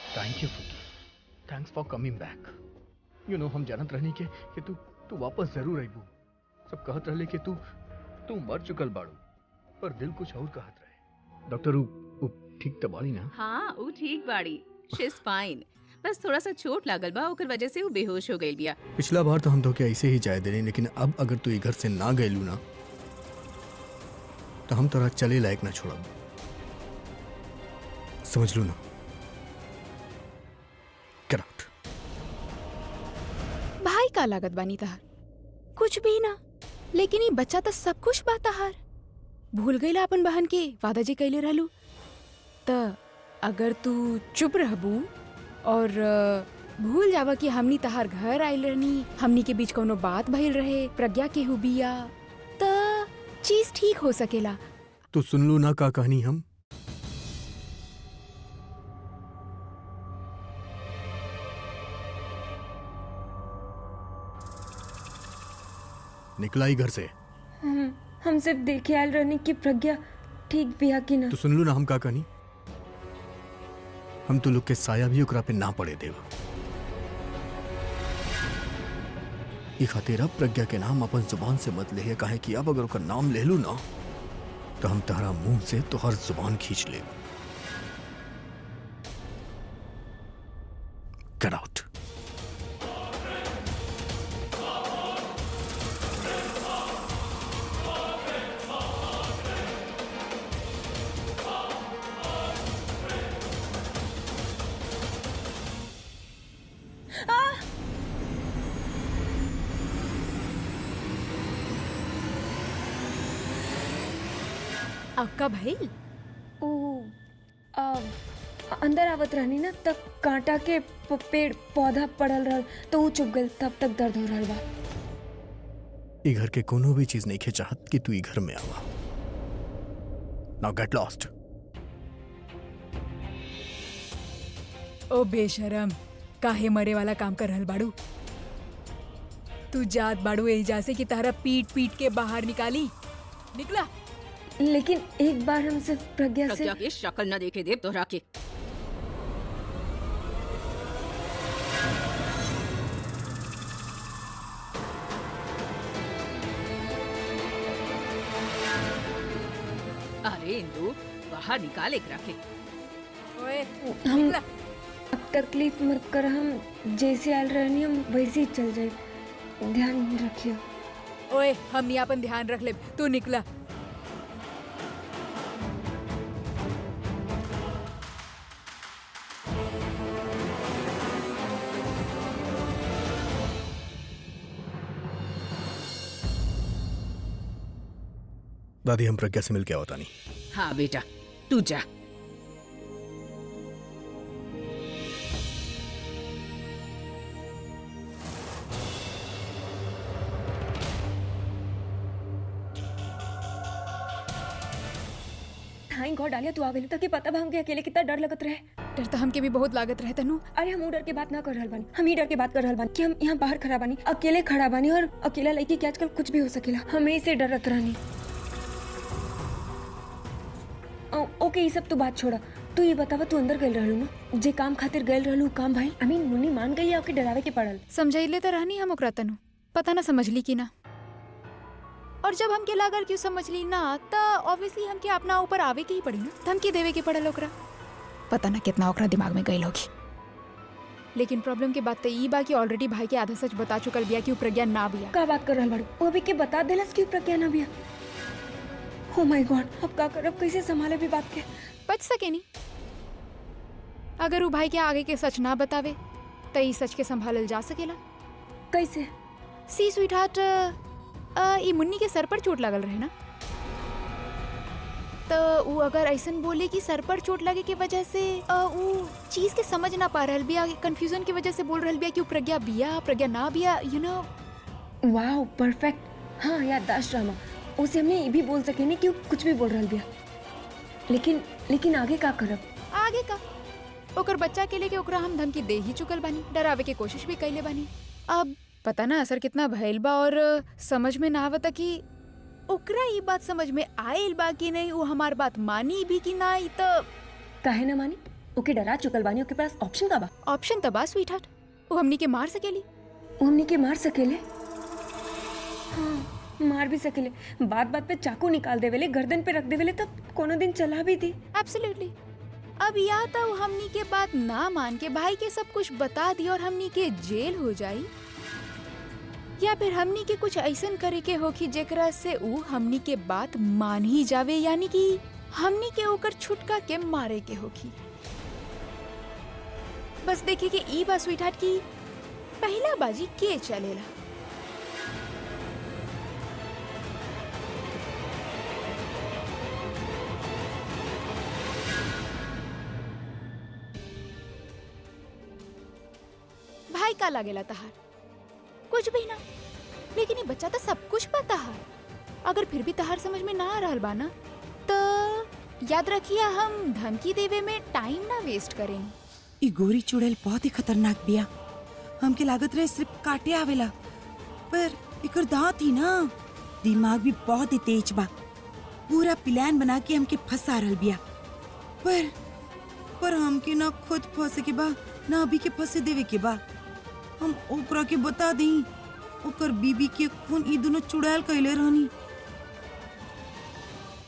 Thank you फुकी, thanks for coming back. You know हम जानत रहनी के कि तू तू वापस जरूर आईबू। सब कहत रहले कि तू मर चुकल बाड़ू, पर दिल कुछ और कहत रहे। डॉक्टर उ ठीक त बाड़ी ना? हाँ वो ठीक बाड़ी, शी इज फाइन। बस थोड़ा सा चोट लागल बा, ओकर वजह से वो बेहोश हो गई बिया। पिछला बार तो हम तो ऐसे ही जाए देने, लेकिन अब अगर तू ये घर से ना गएलू ना तो हम तोरा चले लायक ना छोड़ब, समझ लू ना? Get out. भाई का लागत बानी तहार कुछ भी ना, लेकिन ये बच्चा तो सब कुछ बा तहार। भूल गईला अपन बहन के वादा जी कैले रहलू। त अगर तू चुप रहबू और भूल जावा कि हमनी तहार घर आइल रहनी, हमनी के बीच कोनो बात भइल रहे, प्रज्ञा के हुबिया, त चीज ठीक हो सकेला। तू सुन लू ना का कहानी हम? निकला ही घर से। हम सिर्फ देखे आयल रहने की प्रज्ञा ठीक बिया कि ना। तू सुन लू ना हम का कहानी? हम तू लोग के साया भी ओकरा पे ना पड़े देव। ई खातिर अब प्रज्ञा के नाम अपन जुबान से मत ले, काहे कि अब अगर ओकर नाम ले लू ना तो हम तहरा मुंह से तो हर जुबान खींच ले। Get out. अक्का भइल अंदर आवत रहनी ना तब कांटा के पेड़ पौधा पड़ल रहल तो वो चुप गल, तब तक दर्द हो रहल बा। ई घर के कोनो भी चीज नहीं चाहत कि तू ई घर में आवा। Now get lost. ओ बेशरम, काहे मरे वाला काम कर रहल बाड़ू? तू जात बाड़ू एजा से कि तारा पीट पीट के बाहर निकाली। निकला। लेकिन एक बार हम सिर्फ प्रज्ञा से प्रज्ञा की शक्ल न देखे देव दोहरा के। अरे इंदु बाहर निकाल एक रखे। ओए, हम निकला। अब तकलीफ मत कर, हम जैसे आयल रहनी हम वैसे ही चल जाए। ध्यान रखियो। ओए, हम यहाँ अपन ध्यान रख ले, तू निकला। दादी हम प्रज्ञा से मिलके आवता नहीं। हाँ बेटा तू जा। थैंक गॉड डालिया तू आ गई, ताकि पता बा हमके अकेले कितना डर लगत रहे। डर तो हमके भी बहुत लागत रहे तनु। अरे हम ऊ डर के बात ना कर रहल बानी, हम ही डर के बात कर रहल बानी कि हम यहाँ बाहर खड़ा बानी, अकेले खड़ा बानी, और अकेला लड़की के आजकल कुछ भी हो सकेला। हमें इसे डरत रहनी। ओके ये सब तू बात छोड़ा, तू ये बतावा तू अंदर गइल रहलू ना, जे काम खातिर गइल रहलू काम भाई आई मीन मुन्नी मान गई या ओके डरावे के पड़ल? समझाइले तो रहनी हम ओकरा तनु, पता ना समझली कि ना। और जब हमके लागल क्यों समझली ना, त ऑब्वियसली हमके अपना ऊपर आवे के ही पड़ी ना, धमकी देवे के पड़ल ओकरा। पता ना कितना ओकरा दिमाग में गइल होगी। लेकिन प्रॉब्लम के बात तो ई बा कि ऑलरेडी भाई के आधा सच बता चुकल बिया कि उ प्रज्ञा ना बिया। का बात कर रहल बाड़ू? वो अभी के बता देलस कि प्रज्ञा ना बिया। ओ माय गॉड, अब का करब, कैसे संभाले भी बात के? बच सके नहीं। अगर उ भाई के आगे के सच ना बतावे त ई सच के संभालल जा सकेला। कैसे? सी स्वीट हार्ट, ई मुन्नी के सर पर चोट लगल रहे ना, तो वो अगर ऐसन बोले कि सर पर चोट लगे के वजह से वो चीज के समझ ना पा रहल बिया, कंफ्यूजन की वजह से बोल रहल बिया कि प्रज्ञा बिया प्रज्ञा ना बिया, यू नो। Wow perfect. हाँ याददाश्त ड्रामा, उसे हमने ये भी बोल सके नहीं कि वो कुछ भी बोल रहल बिया। लेकिन आगे का करब? आगे का ओकर बच्चा के लेके ओकरा हम धमकी दे ही चुकल बानी, डरावे के कोशिश भी कैले बानी। अब पता ना असर कितना भइल बा, और समझ में ना आवता कि ओकरा ये बात समझ में आयल बा कि नहीं, वो हमार बात मानी भी कि ना। तो काहे ना मानी? ओके डरा चुकल बानी, ओके पास ऑप्शन का बा? ऑप्शन तबा स्वीट हार्ट, वो हमनी के मार सकेली। वो हमनी के मार सकेले? हाँ, मार भी सकेले। बात बात पे चाकू निकाल देवेले, गर्दन पे रख देवेले, तब कोनो दिन चला भी दी। एब्सोल्युटली। अब या तो हमनी के बात ना मान के भाई के सब कुछ बता दी और हमनी के जेल हो जाई, या फिर हमनी के कुछ ऐसन करे के होखी जेकरा से ऊ हमनी के बात मान ही जावे, यानी कि हमनी के ओकर छुटका के मारे के होखी। बस देखे कि ई बा स्वीट हार्ट की पहला बाजी के चलेला। भाई का लागेला तहार? कुछ भी ना, लेकिन ये बच्चा तो सब कुछ पता है। अगर फिर भी तहार समझ में ना आ रहल बा ना, तो याद रखिए हम धमकी देवे में टाइम ना वेस्ट करेंगे। ई गोरी चुड़ैल बहुत ही खतरनाक बिया। हमके लागत रहे सिर्फ काटे आवेला, पर इकर दांत ही ना, दिमाग भी बहुत ही तेज बा। पूरा प्लान बना के हमके फंसा रहल बिया। पर हमके ना खुद फंसे के बा, ना अभी के फंसे देवे के बा। हम ओकरा के बता दी, ओकर बीबी के खून ई दोनों चुड़ैल कइले रहनी।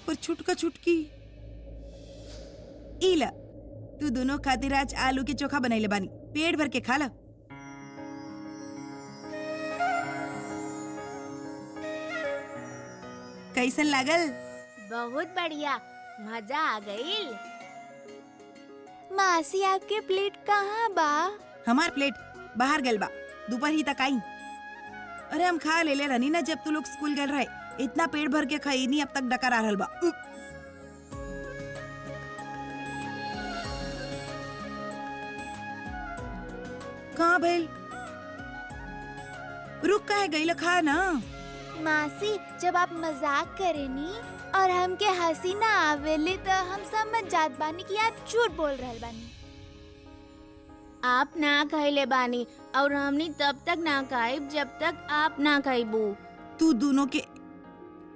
पर छुटका छुटकी इला, तू दोनों खातिर आज आलू के चोखा बनैले बानी, पेट भर के खा ला। कैसन लागल? बहुत बढ़िया, मजा आ गई। मासी आपके प्लेट कहाँ बा? हमार प्लेट बाहर गल बा, दोपहर ही तक आई। अरे हम खा ले रहनी ना जब तू लोग स्कूल गए रहे, इतना पेट भर के खाई नहीं, अब तक डकार आ रहल बा। कहाँ भइल? रुक काहे गइल? खा ना। मासी, जब आप मजाक करेनी और हमके हंसी ना आवेले तो हम समझ जात बानी कि आप झूठ बोल रहल बानी। आप ना खइले बानी और हमनी तब तक ना खाइब जब तक आप ना खाइबू। तू दोनों के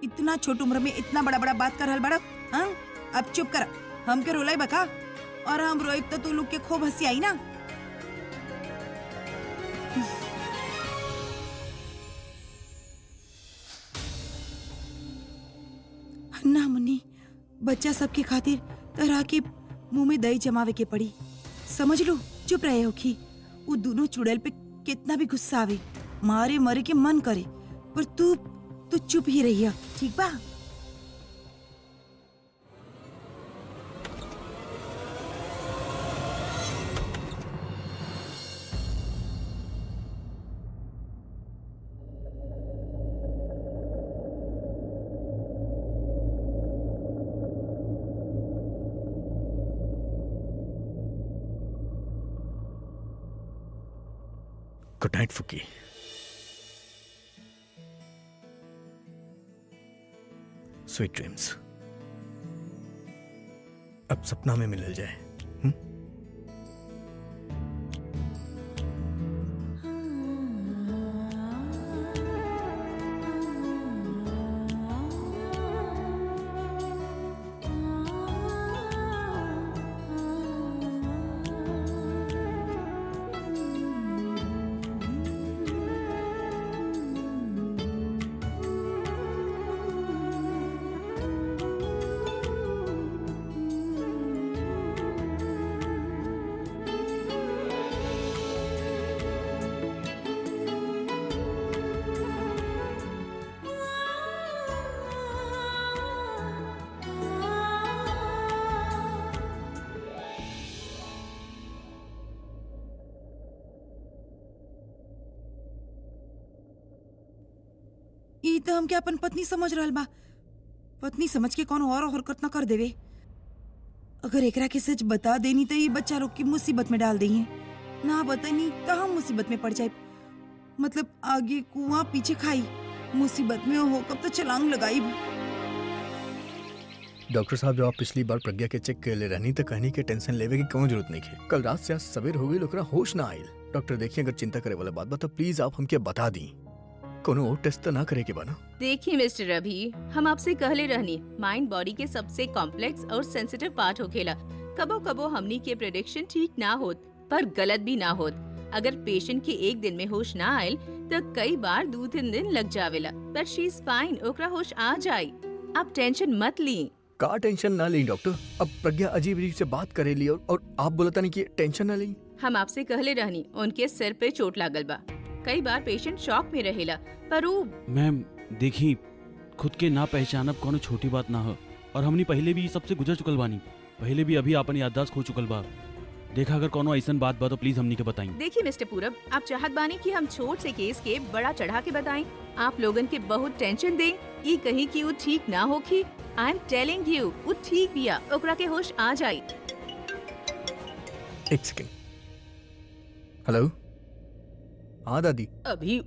इतना छोट उम्र में इतना बड़ा बड़ा बात कर रहल बड़ा। हाँ, अब चुप कर। हमके रोलाई बका, और हम रोइब तो तू लोग के खूब हंसी आई ना। ना मुन्नी, बच्चा सबके खातिर तरह के मुंह में दही जमावे के पड़ी। समझ लो, चुप रहे हो कि वो दोनों चुड़ैल पे कितना भी गुस्सा आवे, मारे मरे के मन करे, पर तू चुप ही रही है, ठीक बा? गुड नाइट फुकी। Sweet dreams. अब सपना में मिल जाए। ई तो हमके अपन पत्नी समझ रहल बा, पत्नी समझ के कौन और हरकत न कर देवे। अगर एकरा के सच बता देनी तो ये बच्चा लोग की मुसीबत में डाल देंगे, ना बतानी तो हम मुसीबत में पड़ जाए। मतलब आगे कुआं पीछे खाई, मुसीबत में हो कब तो छलांग लगाई। डॉक्टर साहब, जब आप पिछली बार प्रज्ञा के चेक के ले रहनी तो कहनी के टेंशन लेवे की कौन जरूरत नहीं है। कल रात से आज सवेर हो गई, ओकरा होश ना आइल। डॉक्टर देखिए, अगर चिंता करे वाला बात बा तो प्लीज आप हमके बता दी, कोनो और टेस्ट तो ना करे के बा ना? देखिए मिस्टर रवि, हम आपसे कहले रहनी माइंड बॉडी के सबसे कॉम्प्लेक्स और सेंसिटिव पार्ट होखेला। कबो कबो हमनी के प्रेडिक्शन ठीक ना होत पर गलत भी ना होत। अगर पेशेंट के एक दिन में होश ना आयल तो कई बार 2-3 दिन लग जावेला, पर शी इज फाइन, ओकरा होश आ जाई। आप टेंशन मत ली। का टेंशन ना ली डॉक्टर। अब प्रज्ञा अजीब अजीब से बात करेली और आप बोलता नहीं कि टेंशन ना ली। हम आपसे कहले रहनी उनके सिर पे चोट लागल बा। कई बार पेशेंट शॉक में रहेला, पर वो मैम देखी, खुद के ना पहचानब कोनो छोटी बात ना हो, और हमनी पहले भी सबसे गुजर चुकल बानी। पहले भी अभी अपन याददाश्त खो चुकल बा। देखा अगर कोनो ऐसन बात बा तो प्लीज हमनी के बताई। देखिए मिस्टर पूरब, आप चाहत बानी कि हम छोट से केस के बड़ा चढ़ा के बताएं। आप लोगन के बहुत टेंशन दें, ये कहीं कि वो ठीक ना होखी। आई एम टेलिंग यू, वो ठीक बिया, ओकरा के होश आ जाई। एक सेकंड। हेलो, हाँ दादी। अभी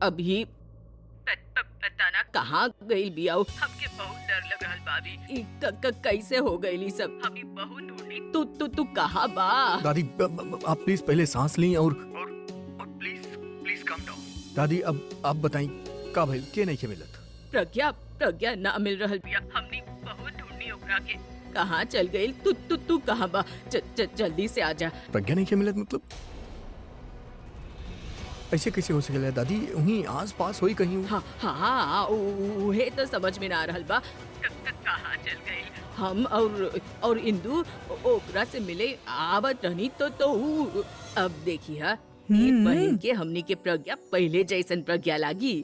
अभी पता ना कहाँ गई बिया। हमके बहुत डर लग रहल बाबी। कैसे हो गई सब? हमी बहुत ढूंढी। तू कहाँ बा? दादी आप प्लीज पहले सांस ली और प्लीज काम डाउन। दादी अब आप बताई का भाई के नहीं के मिलत? प्रज्ञा ना मिल रहल बिया। हमनी बहुत ढूंढनी ओकरा के। कहाँ चल गई? तू कहाँ बा? जल्दी से आजा। प्रज्ञा नहीं के मिलत मतलब ऐसे कैसे हो सकेला दादी? वहीं आस पास होई कहीं? हाँ, उहे तो समझ में ना रहल बा। कहाँ चल गई? हम और इंदु ओकरा से मिले आवत रहनी तो अब देखिए, एक बहन के हमनी के प्रज्ञा पहले जैसन प्रज्ञा लागी।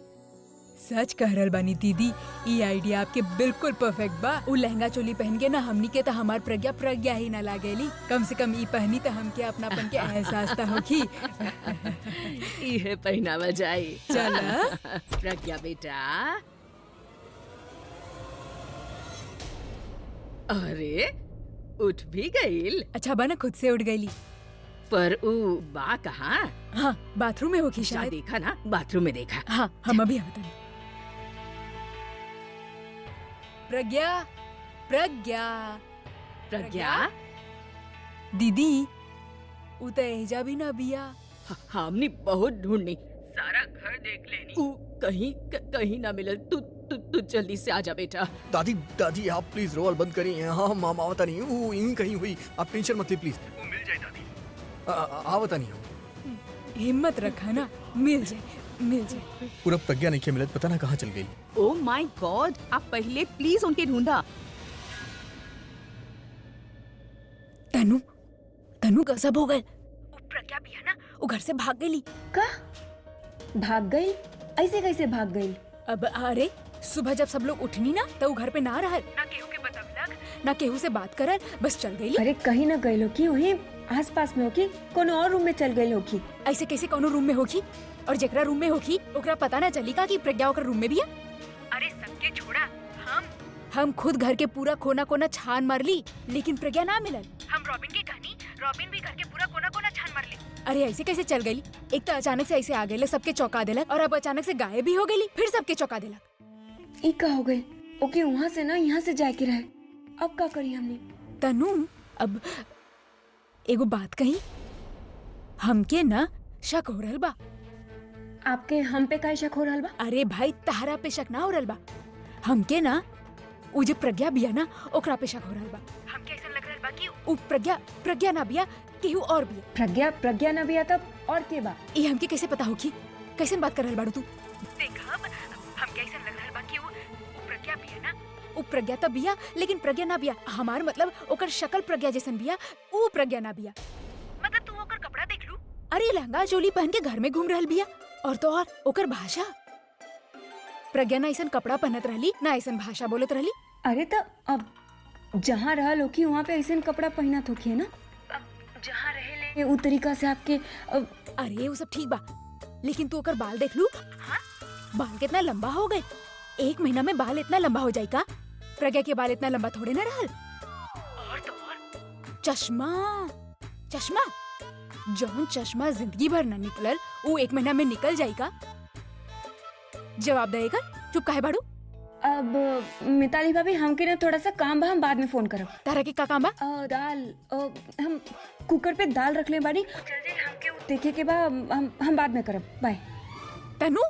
सच कह रहल बानी दीदी, ई आइडिया आपके बिल्कुल परफेक्ट बा। उ लहंगा चोली पहन के ना हमनी के तो हमार प्रज्ञा ही ना लागेली। कम से कम ई पहनी तो हमके अपनापन के एहसास तो होखी। इहे पहनावा जाए। चल प्रज्ञा बेटा। अरे उठ भी गईल। अच्छा बना खुद से उठ गईली। पर उ बा कहाँ? हाँ, बाथरूम में होगी शायद। शायद। देखा ना, बाथरूम में देखा। हाँ, हम अभी आते हैं। प्रज्ञा दीदी, उ तो एजा भी ना बिया। हमने बहुत ढूंढनी, सारा घर देख लेनी, उ कहीं ना मिलल। तू जल्दी से आजा बेटा। दादी आप प्लीज रोल बंद करिए। हाँ मामा आवता नहीं वो यहीं कहीं हुई। आप टेंशन मत ली प्लीज। वो मिल जाए दादी। आवता नहीं हो। हिम्मत रखा ना, मिल जाए। पूरा प्रज्ञा नहीं के मिलत, पता ना कहाँ चल गई। ओ माय गॉड, आप पहले प्लीज उनके ढूंढा। तनु गजब हो गए। प्रज्ञा भी है ना, वो घर से भाग गई। का भाग गई? ऐसे कैसे भाग गई? अब अरे सुबह जब सब लोग उठनी ना तो वो घर पे ना रहल, ना केहू के बतवलक, ना केहू से बात करल, बस चल गई। अरे कहीं ना गई होगी, वहीं आस पास में होगी, कोनो और रूम में चल गई होगी। ऐसे कैसे कोनो रूम में होगी? और जेकरा रूम में होगी ओकरा पता ना चली का कि प्रज्ञा ओकर रूम में भी है? अरे सबके छोड़ा, हम खुद घर के पूरा कोना छान मार ली, लेकिन प्रज्ञा ना मिलल। हम रॉबिन के कहनी, रॉबिन भी घर के पूरा कोना छान मार ली। अरे ऐसे कैसे चल गई? एक तो अचानक से ऐसे आ गई, सबके चौंका देलक, और अब अचानक से गायब भी हो गई, फिर सबके चौंका देलक। ई का हो गई? ओके वहाँ से ना यहाँ से जाए के रहे। अब का करी हमने? तनु, अब एगो बात कही, हमके ना शक हो रहल बा। आपके हम पे का शक हो रहल बा? अरे भाई तहरा पे शक ना हो रहल बा, हमके ना उ जे प्रज्ञा बिया ना ओकरा पे शक हो रहल बा। हमके ऐसा लग रहल बा कि उ प्रज्ञा ना बिया, केहू और बिया। प्रज्ञा ना बिया तब और के बा? ये हमके कैसे पता होगी? कैसे बात कर रहल बाड़ू तू? देख हमके ऐसा लग रहल बा कि उ प्रज्ञा बिया ना, उ प्रज्ञा तो बिया, लेकिन प्रज्ञा ना बिया। हमार मतलब ओकर शक्ल प्रज्ञा जैसन बिया, उ प्रज्ञा ना बिया। मतलब तू ओकर कपड़ा देख लू, अरे लहंगा चोली पहन के घर में घूम रहल बिया, और तो और ओकर भाषा। प्रज्ञा ना ऐसन कपड़ा पहनत रहली, ना ऐसन भाषा बोलत रहली। अरे तो अब जहाँ रहल होखी वहाँ पे ऐसे कपड़ा पहनत होखी है ना? अब जहाँ रहेले उ तरीका से आपके अरे वो सब ठीक बा, लेकिन तू ओकर बाल देख लू। हाँ? बाल कितना लंबा हो गए। 1 महीना में बाल इतना लंबा हो जाए का? प्रज्ञा के बाल इतना लंबा थोड़े ना रहल। और तो और चश्मा जौन चश्मा जिंदगी भर ना निकलल, वो 1 महीना में निकल जाएगा? जवाब देगा। चुप काहे बाड़ू? अब मिताली भाभी हमके ना थोड़ा सा काम बा, हम बाद में फोन करब। तारा के का काम बा? दाल हम कुकर पे दाल रख ले बाड़ी, जल्दी हमके देखे के बा, हम बाद में करब। बाय। तनु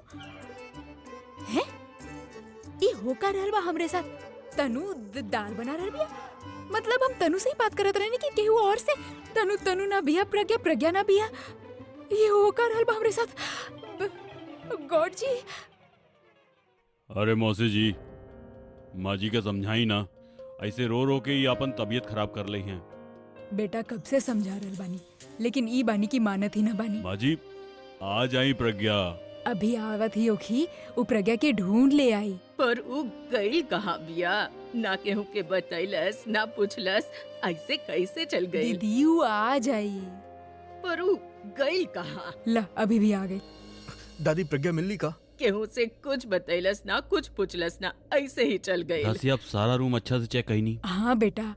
है ई होका रहल बा हमरे साथ। तनु दाल बना रहल बिया। मतलब हम तनु से ही बात करत रहने कि केहू और से। तनु तनु ना बिया, प्रज्ञा प्रज्ञा ना बिया। ये होकर रहल बा हमरे साथ। गॉड जी। अरे मौसी जी, माँ जी के समझाई ना, ऐसे रो रो के ही अपन तबीयत खराब कर ली हैं। बेटा कब से समझा रहल बानी, लेकिन ई बानी की मानत ही ना बानी। माँ जी आ जाई प्रज्ञा। अभी आवत ही ओखी, उ प्रज्ञा के ढूंढ ले आई। पर उ गई कहाँ बिया? ना केहू के बतैलस ना पूछलस, ऐसे कैसे चल गई? दीदी उ आ जाई। पर उ गई कहाँ? ला अभी भी आ गई। दादी प्रज्ञा मिलनी का? केहू से कुछ बतैलस ना, कुछ पूछलस ना, ऐसे ही चल गई। दासी आप सारा रूम अच्छा से चेक कहीं नहीं? हाँ बेटा,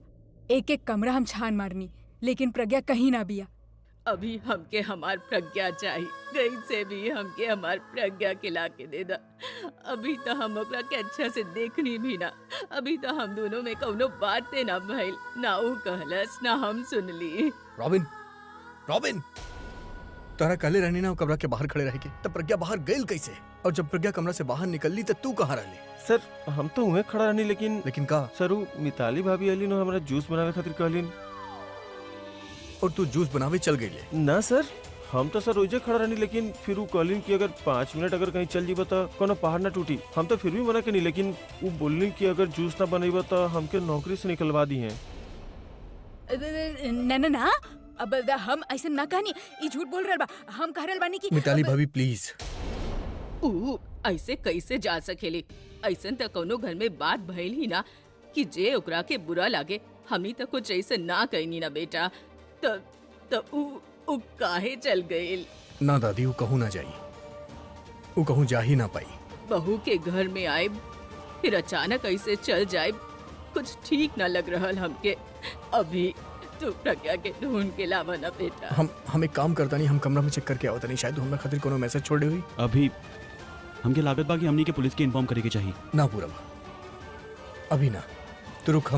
एक एक कमरा हम छान मारनी, लेकिन प्रज्ञा कहीं ना बिया। अभी हमके हमार प्रज्ञा चाहिए, गई से भी हमके हमार प्रज्ञा के लाके दे दा। अभी तो हम ओकरा के अच्छा से देखनी भी ना, अभी तो हम दोनों में कौनो बातें ना भइल, ना ऊ कहलस ना हम सुनली। रॉबिन, रॉबिन, तारा काले रहनी ना कमरा के बाहर खड़े रह के, तब प्रज्ञा बाहर गई कैसे? और जब प्रज्ञा कमरा से बाहर निकलली तब तू कहाँ रहली? सर हम तो उहे खड़ा रहनी, लेकिन का सर उ मिताली भाभी अली नो हमरा जूस बनावे खातिर कहलिन। और तू जूस बनावे चल गई ले? ना सर, हम तो सर रोजे खड़ा रहनी, लेकिन फिर उ कहलिन कि अगर 5 मिनट अगर कहीं चल जीबा तो कोनो पहाड़ ना टूटी। हम तो फिर भी मना के नहीं, लेकिन वो बोलनी कि अगर जूस ना बनेबा तो हमके नौकरी से निकलवा दी हैं। ना ना ना, अब हम ऐसे ना कहनी, ई झूठ बोल रहल बा। हम कह रहल बानी कि मिताली भाभी प्लीज। ऊ ऐसे कैसे जा सकेली? ऐसन तो कौनो घर में बात भइल ही ना कि जे ओकरा के बुरा लागे। हमनी तो कुछ ऐसे ना कहनी ना बेटा, तो ऊ काहे चल गईल? ना दादी, वो कहूँ ना जाई, वो कहूँ जा ही ना पाई। बहू के घर में आए फिर अचानक ऐसे चल जाए, कुछ ठीक ना लग रहल हमके। अभी तू प्रज्ञा के ढूंढ के लावा ना बेटा। हम एक काम करता नहीं, हम कमरा में चेक करके आवता नहीं, शायद हमरा खातिर कोनो मैसेज छोड़े हुई। अभी हमके लागत बा कि हमनी के पुलिस के इन्फॉर्म करे के चाहिए। ना पूरा अभी ना, तो रुक,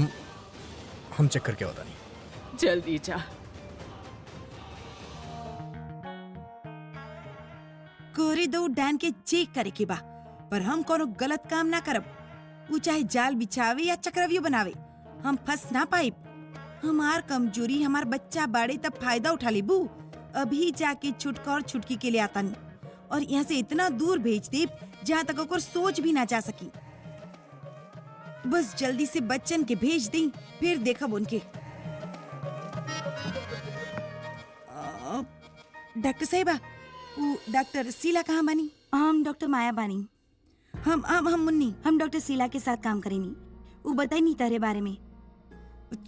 हम चेक करके आवता नहीं। जल्दी जा। कोरी दो डैन के चेक करे के बा, पर हम कोनो गलत काम ना करब। उ चाहे जाल बिछावे या चक्रव्यूह बनावे, हम फंस ना पाइब। हमार कमजोरी हमार बच्चा बाड़े तब फायदा उठा लेबू। अभी जाके छुटका और छुटकी के लिए आता नहीं, और यहाँ से इतना दूर भेज दे जहाँ तक ओकर सोच भी ना जा सकी। बस जल्दी से बच्चन के भेज दी, फिर देखब उनके। डॉक्टर साहिबा, वो डॉक्टर शीला कहाँ बानी? हम डॉक्टर माया बानी। हम मुन्नी। हम डॉक्टर शीला के साथ काम करेनी। वो बताई नहीं तारे बारे में।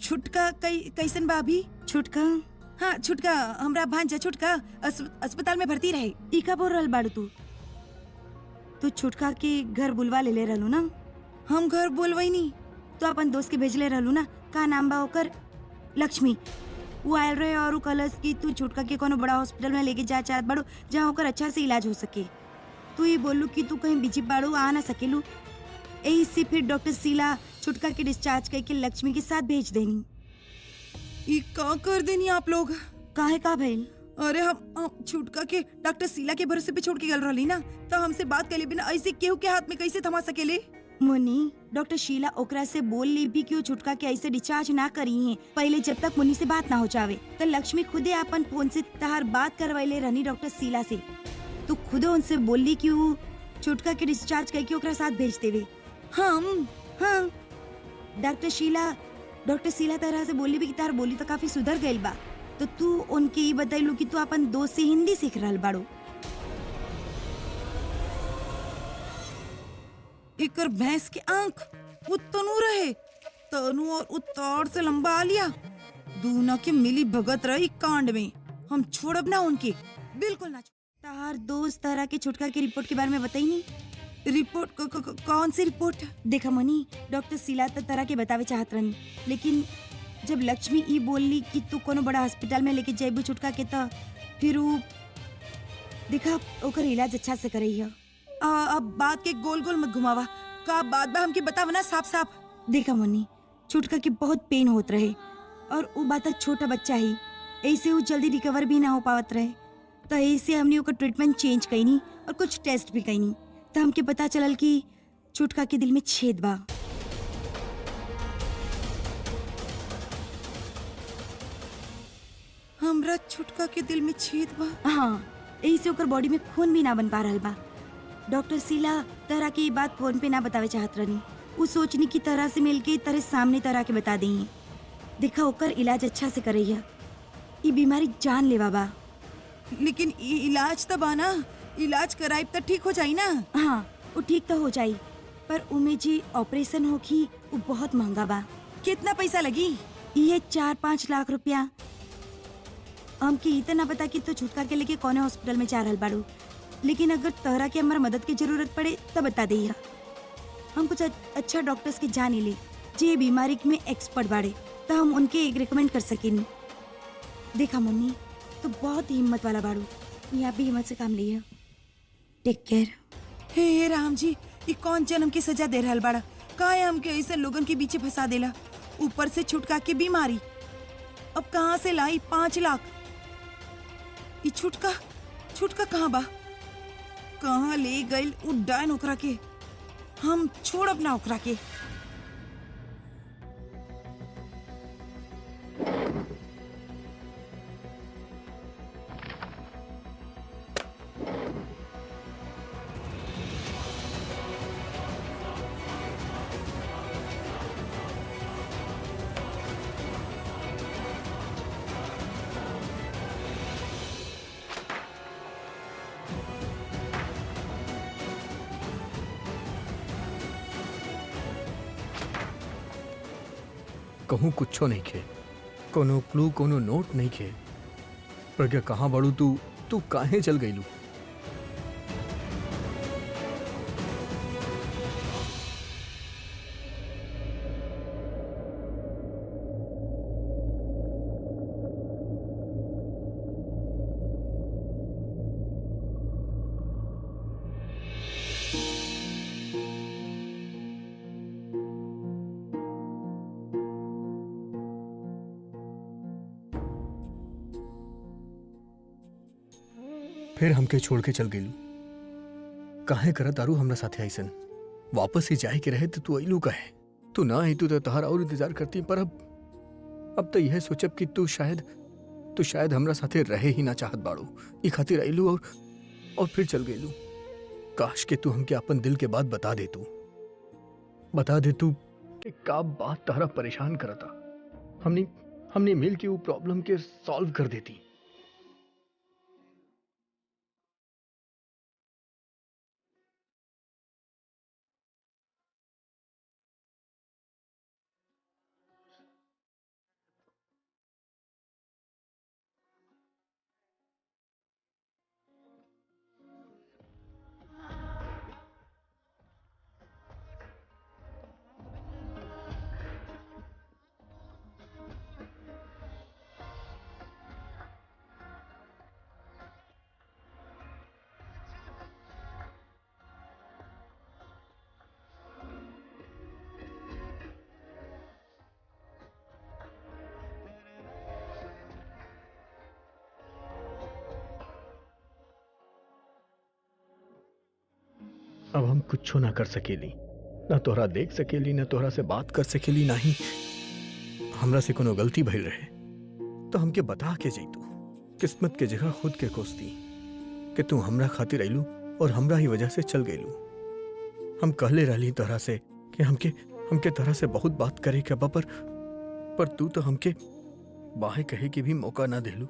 छुटका कैसन बा अभी? छुटका? हाँ छुटका, हमरा भांजा छुटका अस्पताल में भर्ती रहे। ई का बोल रहल बाड़ू तू छुटका के घर बुलवा ले रहलू ना? हम घर बोलवई नहीं, तो अपन दोस्त के भेजले रहलू ना, का नाम बा ओकर? लक्ष्मी। वो आयल रहे और कलस की तू छुटका के कोनो बड़ा हॉस्पिटल में लेके जा चाहत बाड़ू जहाँ ओकर अच्छा से इलाज हो सके। तू ही बोलू कि तू कहीं बिजी बाड़ू, आ ना सकेलू। यही से फिर डॉक्टर शीला छुटका के डिस्चार्ज करके लक्ष्मी के साथ भेज देनी। ये का कर देनी आप लोग? काहे का भइल? अरे हम छुटका के डॉक्टर शीला के भरोसे पे छोड़ के गल रही ना, तो हमसे बात कर ले बिना ऐसे केहू के हाथ में कैसे थमा सकेले? मुन्नी, डॉक्टर शीला ओकरा से बोल ली भी कि छुटका के ऐसे डिस्चार्ज ना करी है, पहले जब तक मुन्नी से बात ना हो जावे। तो लक्ष्मी खुदे अपन फोन से तहार बात करवाइले रहनी डॉक्टर शीला से। तो खुदे उनसे बोली कि वो छुटका के डिस्चार्ज करके ओकरा साथ भेज देवे। हाँ डॉक्टर शीला तरह से बोली भी कि तार बोली तो काफी सुधर गई बा। तो तू उनके ये बताइलू कि तू अपन दोस्त से हिंदी सीख रहल बाड़ू। एकर भैंस के आंख वो तनु रहे, तनु और उतार से लंबा आ लिया। दूना के मिली भगत रही कांड में, हम छोड़ब ना उनके, बिल्कुल ना। तार दोस्त तरह के छुटका की रिपोर्ट के बारे में बताई नहीं? रिपोर्ट कौन सी रिपोर्ट? देखा मनी, डॉक्टर शीला तरह के बतावे चाहत रहनी, लेकिन जब लक्ष्मी ई बोली कि तू कोनो बड़ा अस्पताल में लेके जाइबू छुटका के, तो फिर वो देखा ओकर इलाज अच्छा से करई है। अब बात के गोल गोल मत घुमावा, का बात बा हमके बतावा ना साफ साफ। देखा मनी, छुटका के बहुत पेन होत रहे, और वो बात छोटा बच्चा ही, ऐसे वो जल्दी रिकवर भी ना हो पावत रहे। तो ऐसे हमने ओकर ट्रीटमेंट चेंज कईनी और कुछ टेस्ट भी कईनी, तो हमके पता चलल कि छुटका के दिल में छेद बा। हमरा छुटका के दिल में छेद बा। हाँ, यही से ओकर बॉडी में खून भी ना बन पा रहल बा। डॉक्टर शीला तरह की बात फोन पे ना बतावे चाहत रही। उ सोचनी की तरह से मिलके तरह सामने तरह के बता दी। देखा ओकर इलाज अच्छा से करैया। ये बीमारी जान लेवा बा। लेकिन इलाज तो बा ना, इलाज कराइब तो ठीक हो जाई ना। हाँ, वो ठीक तो हो जाई, पर उमे जी ऑपरेशन होखी वो बहुत महंगा बा। कितना पैसा लगी? ये 4-5 लाख रुपया। हमके इतना पता कि तो छुटका के लेके कौन हॉस्पिटल में जा रहल बाड़ू, लेकिन अगर तोहरा के हमारा मदद की जरूरत पड़े तब बता दिया। हम कुछ अच्छा डॉक्टर्स के जान ले जे बीमारी में एक्सपर्ट बाड़े, तो हम उनके एक रिकमेंड कर सकेनी। देखा मुन्नी, तो बहुत ही हिम्मत वाला बाड़ू, यहाँ भी हिम्मत से काम लिया। Take care. हे राम जी, ये कौन जन्म की सजा दे रहल बाड़ा? काहे हमके ऐसे लोगन के पीछे फंसा देला? ऊपर से छुटका की बीमारी, अब कहाँ से लाई 5 लाख? ये छुटका कहाँ बा? कहाँ ले गइल उड्डायन ओकरा के? हम छोड़ अपना ओकरा के। कहूँ कुछो नहीं खे, कोनो क्लू कोनो नोट नहीं खे। प्रज्ञा कहाँ बड़ू तू काहे चल गईलू? फिर हमके छोड़ के चल गईलू। काहे करत तारू हमरा साथे ऐसन? वापस ही जाए के रहे तो तू अइलू काहे? तू ना आई तो तहार और इंतजार करती, पर अब तो यह सोचब कि तू शायद हमरा साथे रहे ही ना चाहत बाड़ू। ई खातिर अइलू और फिर चल गईलू। काश के तू हमके अपन दिल के बात बता दे तू कि का बात तहरा परेशान करता। हमने मिल के वो प्रॉब्लम के सॉल्व कर देती। अब हम कुछ ना कर सकेली, ना तोहरा देख सकेली, ना तोहरा से बात कर सकेली, ना ही हमरा से कोनो गलती भइल रहे तो हमके बता के जैतू। किस्मत के जगह खुद के कोसती कि तू हमरा खातिर अइलू और हमरा ही वजह से चल गईलू। हम कहले रहली तोहरा से कि हमके तोहरा से बहुत बात करे के बा, पर तू तो हमके बाहे कहे के भी मौका ना देलू।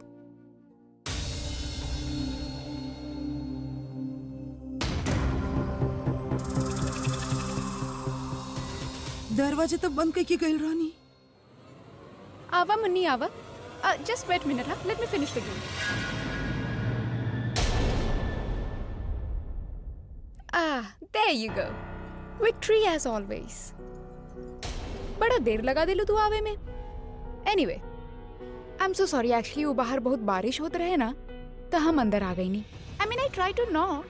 दरवाजा तो बंद करके गइल रानी। आवा मुन्नी आवा, जस्ट वेट मिनट, हाँ, let me finish the game. There you go, victory as always. बड़ा देर लगा दिलू तू आवे में। Anyway, I am so sorry, actually वो बाहर बहुत बारिश होत रहे ना, तो हम अंदर आ गई नहीं। I mean I try to knock,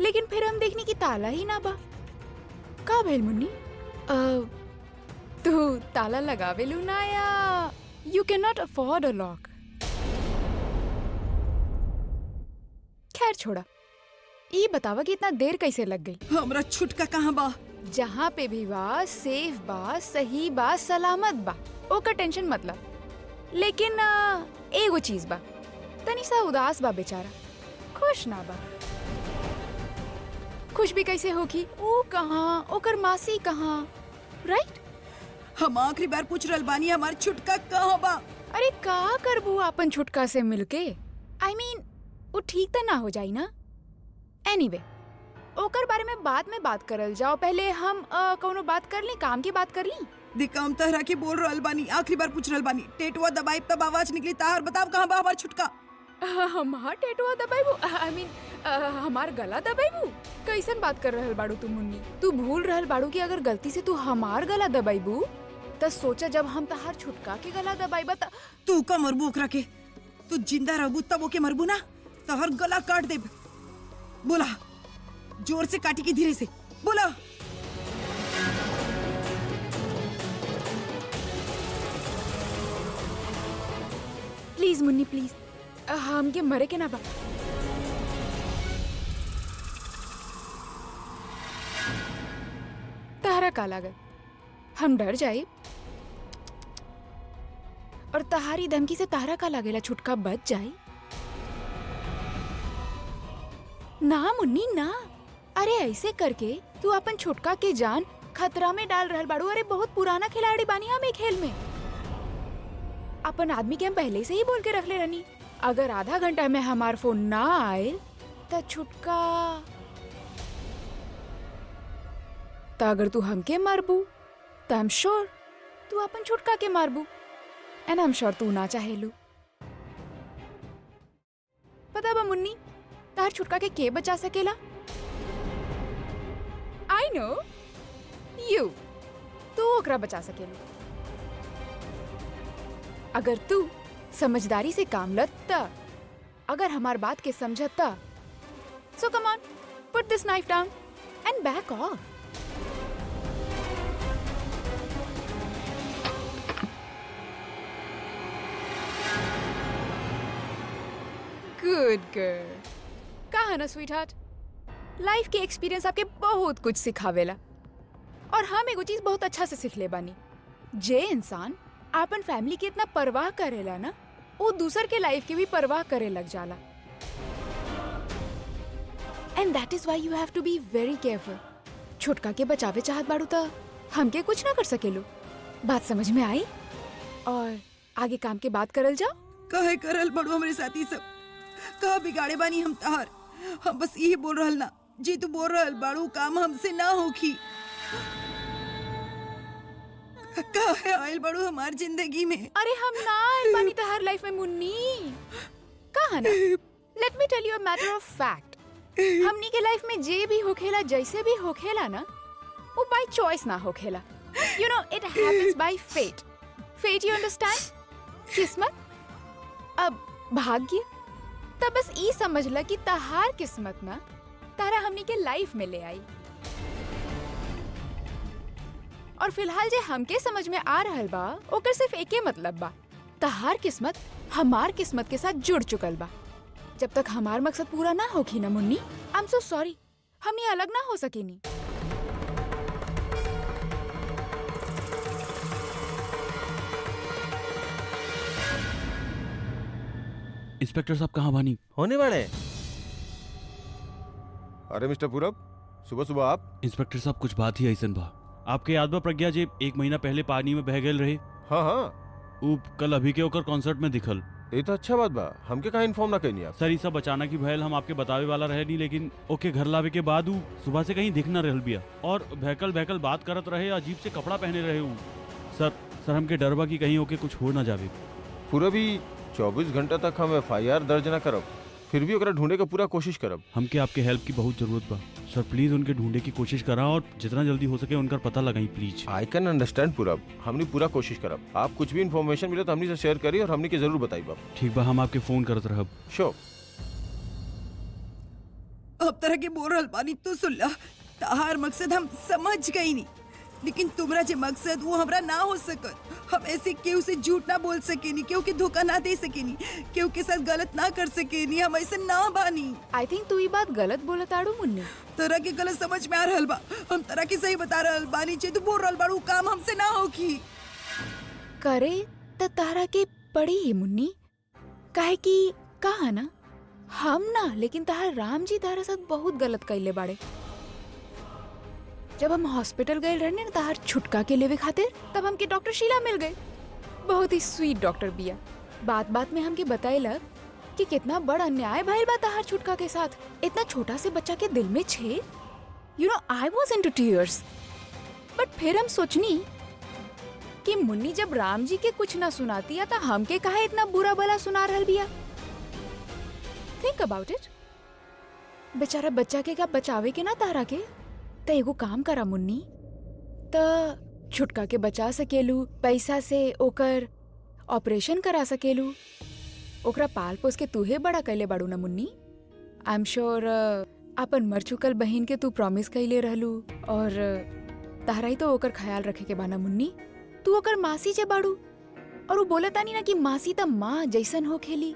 लेकिन फिर हम देखने की ताला ही ना बा। का भेल मुन्नी? तू ताला लगावेलू ना या you can not afford a lock? खैर छोड़ा, ये बतावा कि इतना देर कैसे लग गई? हमरा छुटका कहाँ बा? जहाँ पे भी बा, सेफ बा, सही बा, सलामत बा, ओका टेंशन मतलब। लेकिन एगो चीज बा, तनी सा उदास बा बेचारा, खुश ना बा। खुश भी कैसे होगी? ओ कहाँ, ओकर मासी कहाँ, राइट? हम आखिरी बार पूछ रहल बानी हमार छुटका कहाँ बा? अरे का करबू अपन छुटका से मिलके? आई मीन वो ठीक तो ना हो जाई ना? एनीवे, ओकर बारे में बाद में बात करल जाओ, पहले हम कौनो बात कर ली, काम की बात कर ली। देखा हम तहरा के बोल रहल बानी, आखिरी बार पूछ रहल बानी। टेटुआ दबाई तब आवाज निकली, ताहर बताव कहाँ बा हमार छुटका? हमार टेटुआ दबाइबू? आई मीन हमार गला दबाइबू? कैसन बात कर रहल बाड़ू तू मुन्नी? तू भूल रहल बाड़ू कि अगर गलती से तू हमार गला दबाइबू त सोचा जब हम तहार छुटका के गला दबाइबा त तू का मरबू ओकरा के? तू जिंदा रहबू तब ओके मरबू ना? तहर गला काट देब। बोला, जोर से काटी की धीरे से बोला। प्लीज मुन्नी प्लीज, हमके मरे के ना बा। तहरा का लागत हम डर जाए? और तहारी धमकी से तहरा का लागेला छुटका बच जाए? ना मुन्नी ना, अरे ऐसे करके तू अपन छुटका के जान खतरा में डाल रहल बाड़ू। अरे बहुत पुराना खिलाड़ी बानी हम एक खेल में। अपन आदमी के हम पहले से ही बोल के रख ले रहनी, अगर आधा घंटा में हमार फोन ना आए तो छुटका, तो अगर तू हमके मारबू तो आई एम श्योर तू अपन छुटका के मारबू, एंड आई एम श्योर तू ना चाहेलू। पता बा मुन्नी, तार छुटका के बचा सकेला? आई नो यू, तू ओकरा बचा सकेलू अगर तू समझदारी से काम लत, अगर हमार बात के समझत। सो come on, put this knife down and back off. Good girl. कहा ना स्वीट हार्ट, लाइफ के एक्सपीरियंस आपके बहुत कुछ सिखावेला, और हम एगो चीज बहुत अच्छा से सीख ले बानी। जे इंसान आपन फैमिली की इतना परवाह करेला ना, वो दूसर के लाइफ की भी परवाह करे लग जाला। And that is why you have to be very careful. छुटका के बचावे चाहत बाड़ू त हमके कुछ ना कर सकेलो। बात समझ में आई? और आगे काम के बात करल जाओ। कहे करल बड़ू हमारे साथी सब, कहा बिगाड़े बानी हम तहार। हम बस यही बोल रहल ना, जी तू बोल रहल बाड़ू काम हमसे ना होखी। काहे आयल बड़ू हमार जिंदगी में? अरे हम ना आइल बानी तहार लाइफ में मुन्नी। कहा ना, let me tell you a matter of fact. हमनी के लाइफ में जे भी होखेला, जैसे भी होखेला ना, वो बाय चॉइस ना होखेला। You know, it happens by fate. Fate, you understand? किस्मत, अब भाग्य। तब बस ई समझ ल कि तहार किस्मत ना तारा हमनी के लाइफ में ले आई। और फिलहाल जे हमके समझ में आ रहल बा, ओकर सिर्फ एके मतलब बा, तहार किस्मत हमार किस्मत के साथ जुड़ चुकल बा। जब तक हमार मकसद पूरा ना होखी ना मुन्नी, आई एम सो सॉरी, हमनी अलग ना हो सकेनी। इंस्पेक्टर साहब कहाँ बानी? होने वाले। अरे मिस्टर पूरब, सुबह सुबह आप? इंस्पेक्टर साहब कुछ बात ही ऐसन बा। आपके याद बा प्रज्ञा जे 1 महीना पहले पानी में बह गए रहे? हाँ हाँ, उ कल अभी के ओकर कॉन्सर्ट में दिखल। ये तो अच्छा बात बा, हमके कहाँ इन्फॉर्म ना कहीं आप? सर ये सब अचानक ही भयल, हम आपके बतावे वाला रहे नहीं, लेकिन ओके घर लावे के बाद उ सुबह से कहीं दिख न रहल बिया, और बहकल बहकल बात करत रहे, अजीब से कपड़ा पहने रहे उ। सर हमके डर बा कि कहीं ओके कुछ हो ना जावे। पूरा भी 24 घंटा तक हम FIR दर्ज ना करब, फिर भी ओकरा ढूंढे का पूरा कोशिश करब। हमके आपके हेल्प की बहुत जरूरत बा सर, प्लीज उनके ढूंढे की कोशिश करा और जितना जल्दी हो सके उनका पता लगाई प्लीज। आई कैन अंडरस्टैंड पूरब, हमने पूरा कोशिश करब। आप कुछ भी इन्फॉर्मेशन मिले तो हमने से शेयर करी और हमने के जरूर बताई बाप। ठीक बा, हम आपके फोन करत रहब। श्योर। अब तरह के बोल रहल बानी तो सुल्ला, तहार मकसद हम समझ गई नहीं, लेकिन तुमरा जे मकसद वो हमरा ना हो सकत। हम ऐसे केहू से झूठ ना बोल सकेनी, केहू के धोखा ना दे सकेनी, केहू के साथ गलत ना कर सकेनी, हम ऐसे ना बानी। आई थिंक तू ये बात गलत बोलत आड़ू मुन्नी। तरह के गलत समझ में आ रहल बा, हम तरह के सही बता रहल बानी। जे तू बोल रहल बाड़ू काम हमसे ना होगी। करे त तारा के पड़ी ही मुन्नी, काहे कि कहा ना हम ना, लेकिन तहार राम जी तारा साथ बहुत गलत कैले बाड़े। जब हम हॉस्पिटल गए रहने ना तहार छुटका के लेवे खातिर, तब हमके डॉक्टर शीला मिल गए। बहुत ही स्वीट डॉक्टर बिया। बात बात में हमके बताइलक कि कितना बड़ अन्याय भइल बा तहार छुटका के साथ। इतना छोटा से बच्चा के दिल में छेद। You know I was into tears. बट फिर हम सोचनी कि मुन्नी जब राम जी के कुछ ना सुनाती है तो हमके काहे इतना बुरा भला सुना रहल बिया। Think about it. बेचारा बच्चा के का बचावे के ना तारा के। तो एगो काम करा मुन्नी, त छुटका के बचा सकेलू, पैसा से ओकर ऑपरेशन करा सकेलू, ओकरा पाल पोस के तूहे बड़ा कैले बाड़ू ना मुन्नी। आई एम श्योर अपन मर चुकल बहन के तू प्रॉमिस कैले रहलू और तारा ही तो ओकर ख्याल रखे के बाना मुन्नी। तू ओकर मासी जे बाड़ू और वो बोला तानी ना कि मासी त माँ जैसन हो खेली।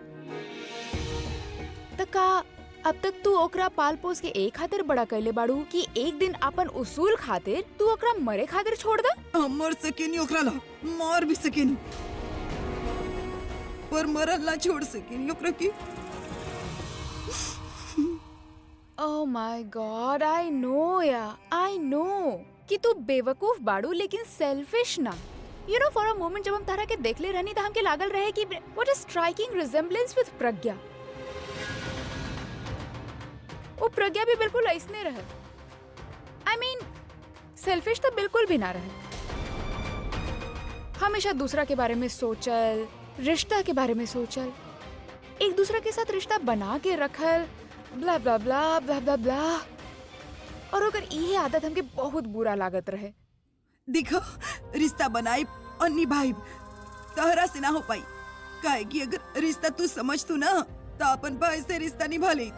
त का अब तक तू ओकरा पाल पोस के एक खातिर बड़ा कैले बाड़ू कि एक दिन अपन उसूल खातिर तू ओकरा मरे खातिर छोड़ दा? हम मर सकेनी ओकरा ला, मार भी सकेनी, पर मरल ना छोड़ सकेनी ओकरा की। Oh my God, I know I know कि तू बेवकूफ बाड़ू लेकिन सेल्फिश ना। You know for a moment जब हम तारा के देखले रहनी तो हमके लागल रहे कि व्हाट अ स्ट्राइकिंग रिजेम्बलेंस विद प्रज्ञा। वो प्रज्ञा भी बिल्कुल ऐसने रहे। आई मीन सेल्फिश तो बिल्कुल भी ना रहे। हमेशा दूसरा के बारे में सोचल, रिश्ता के बारे में सोचल, एक दूसरे के साथ रिश्ता बना के रखल, blah blah blah blah blah blah. और अगर ये आदत हमके बहुत बुरा लागत रहे। देखो रिश्ता बनाई और निभाई तहरा से ना हो पाई। काहे कि अगर रिश्ता तू समझ तू ना तो अपन भाई से रिश्ता निभा ले।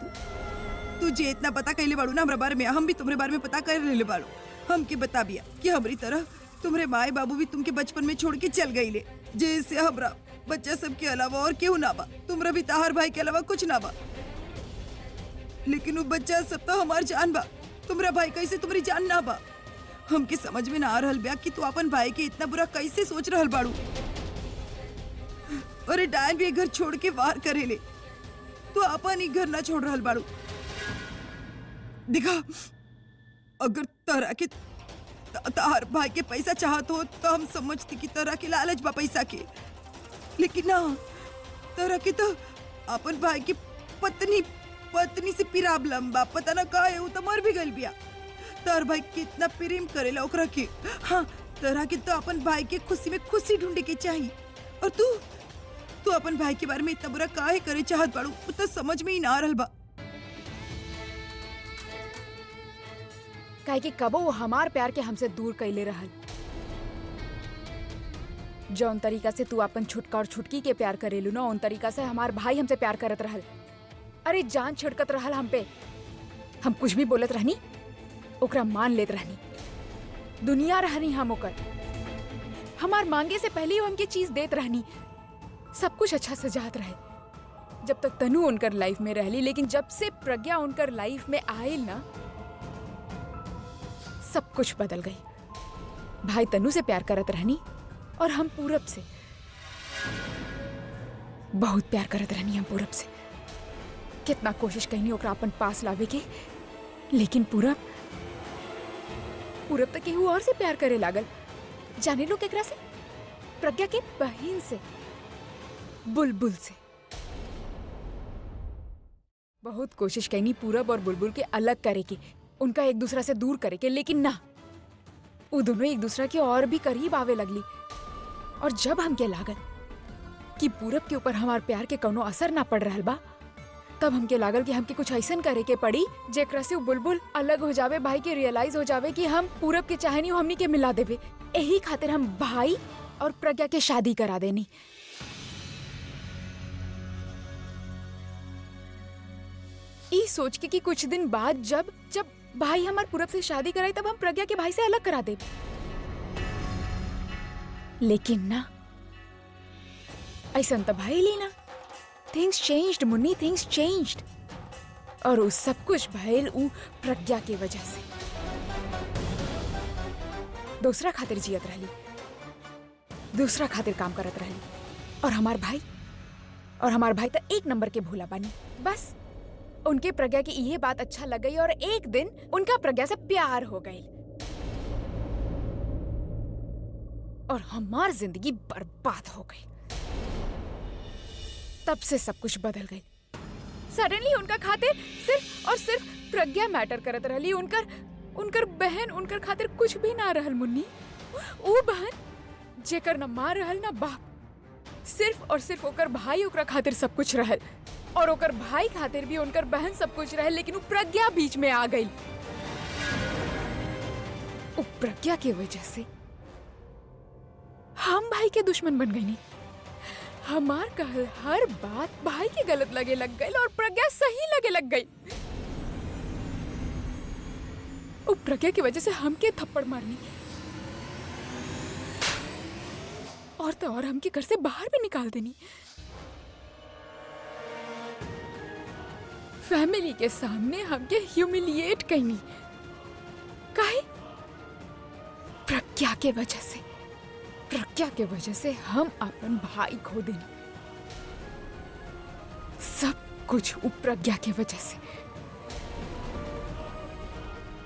तुझे इतना पता कैले बाड़ू ना हमरा बारे में, हम भी तुम्हारे बारे में पता कर ले बाड़ू। हमके बता बिया कि हमारी तरह तुम्हारे माए बाबू भी तुमके बचपन में छोड़ के चल गई ले, जैसे हमरा बच्चा सब के अलावा और क्यों ना बा। तुम्हारा भी ताहर भाई के अलावा कुछ ना बा, लेकिन वो बच्चा सब तो हमार जान बा। तुम्हारा भाई कैसे तुम्हारी जान ना बा। हमके समझ में ना आ रहल बा कि तू अपन भाई के इतना बुरा कैसे सोच रहल बाड़ू। अरे डायन भी घर छोड़ के वार करे ले, तू अपन ही घर ना छोड़ रहल बाड़ू। दिखा अगर तरह के तार भाई के पैसा चाहत हो तो हम समझती कि तरह के लालच बा पैसा के, लेकिन ना तरह के तो अपन भाई की पत्नी से पिराब लंबा पता ना का है, वो तो मर भी गल बिया। तार भाई कितना प्रेम करेला ओकरा के। हाँ तरह के तो अपन भाई के खुशी में खुशी ढूंढे के चाहिए। और तू अपन भाई के बारे में इतना बुरा काहे करे चाहत बाड़ू, वो तो समझ में ही ना आ रहल बा। काहे कि कबो वो हमार प्यार के हमसे दूर कैले रहल। जौन तरीका से तू अपन छुटका और छुटकी के प्यार करेलू ना, उन तरीका से हमार भाई हमसे प्यार करत रहल। अरे जान छिड़कत रहल हम पे। हम कुछ भी बोलत रहनी ओकरा मान लेत रहनी, दुनिया रहनी हम ओकर। हमार मांगे से पहले ही हमके चीज देत रहनी, सब कुछ अच्छा से जात रहे जब तक तनु उनकर लाइफ में रहली। लेकिन जब से प्रज्ञा उनकर लाइफ में आयल ना, सब कुछ बदल गई। भाई तनु से प्यार करत रहनी और हम पूरब से बहुत प्यार करत रहनी। हम पूरब से कितना कोशिश कईनी ओकरा अपन पास लावे के, लेकिन पूरब तक केहू और से प्यार करे लागल। जाने लो केकरा से? प्रज्ञा के बहन से, बुलबुल से। बहुत कोशिश कईनी पूरब और बुलबुल के अलग करे के, उनका एक दूसरा से दूर करे के, लेकिन ना, वो दोनों एक दूसरा के और भी करीब आवे लगली। और जब हमके लागल कि पूरब के ऊपर हमार प्यार के कोनो असर ना पड़ रहल बा, तब हमके लागल कि हमके कुछ ऐसन करे के पड़ी जेकरा से बुलबुल अलग हो जावे, भाई के रियलाइज हो जावे कि हम पूरब के चाहनी हमनी के मिला देवे। यही खातिर हम भाई और प्रज्ञा के शादी करा देनी। ई सोच के कि कुछ दिन बाद जब भाई हमार पूरब से शादी कराई तब हम प्रज्ञा के भाई से अलग करा दे। लेकिन ना, ऐसा तो भाई ली ना। थिंग्स चेंज्ड मुन्नी, थिंग्स चेंज्ड। और वो सब कुछ भइल उ प्रज्ञा की वजह से। दूसरा खातिर जियत रहली, दूसरा खातिर काम करत रहली, और हमार भाई तो एक नंबर के भूला बानी। बस उनके प्रज्ञा की ये बात अच्छा लग गई और एक दिन उनका प्रज्ञा से प्यार हो गई और हमार जिंदगी बर्बाद हो गई। तब से सब कुछ बदल गई। सडनली उनका खातिर सिर्फ और सिर्फ प्रज्ञा मैटर करत रहली। उनकर बहन उनकर खातिर कुछ भी ना रहल मुन्नी। वो बहन जेकर न माँ रहल न बाप, सिर्फ और सिर्फ ओकर भाई ओकरा खातिर सब कुछ रहल और ओकर भाई खातिर भी उनकर बहन सब कुछ रहल। लेकिन वो प्रज्ञा बीच में आ गई। वो प्रज्ञा की वजह से हम भाई के दुश्मन बन गई। हमार कहल हर बात भाई के गलत लगे लग गई और प्रज्ञा सही लगे लग गई। वो प्रज्ञा की वजह से हमके थप्पड़ मारनी और तो और हमके घर से बाहर भी निकाल देनी। फैमिली के सामने हमके ह्यूमिलिएट करनी। काहे? प्रज्ञा के वजह से। प्रज्ञा के वजह से हम अपन भाई खो देनी। सब कुछ प्रज्ञा के वजह से।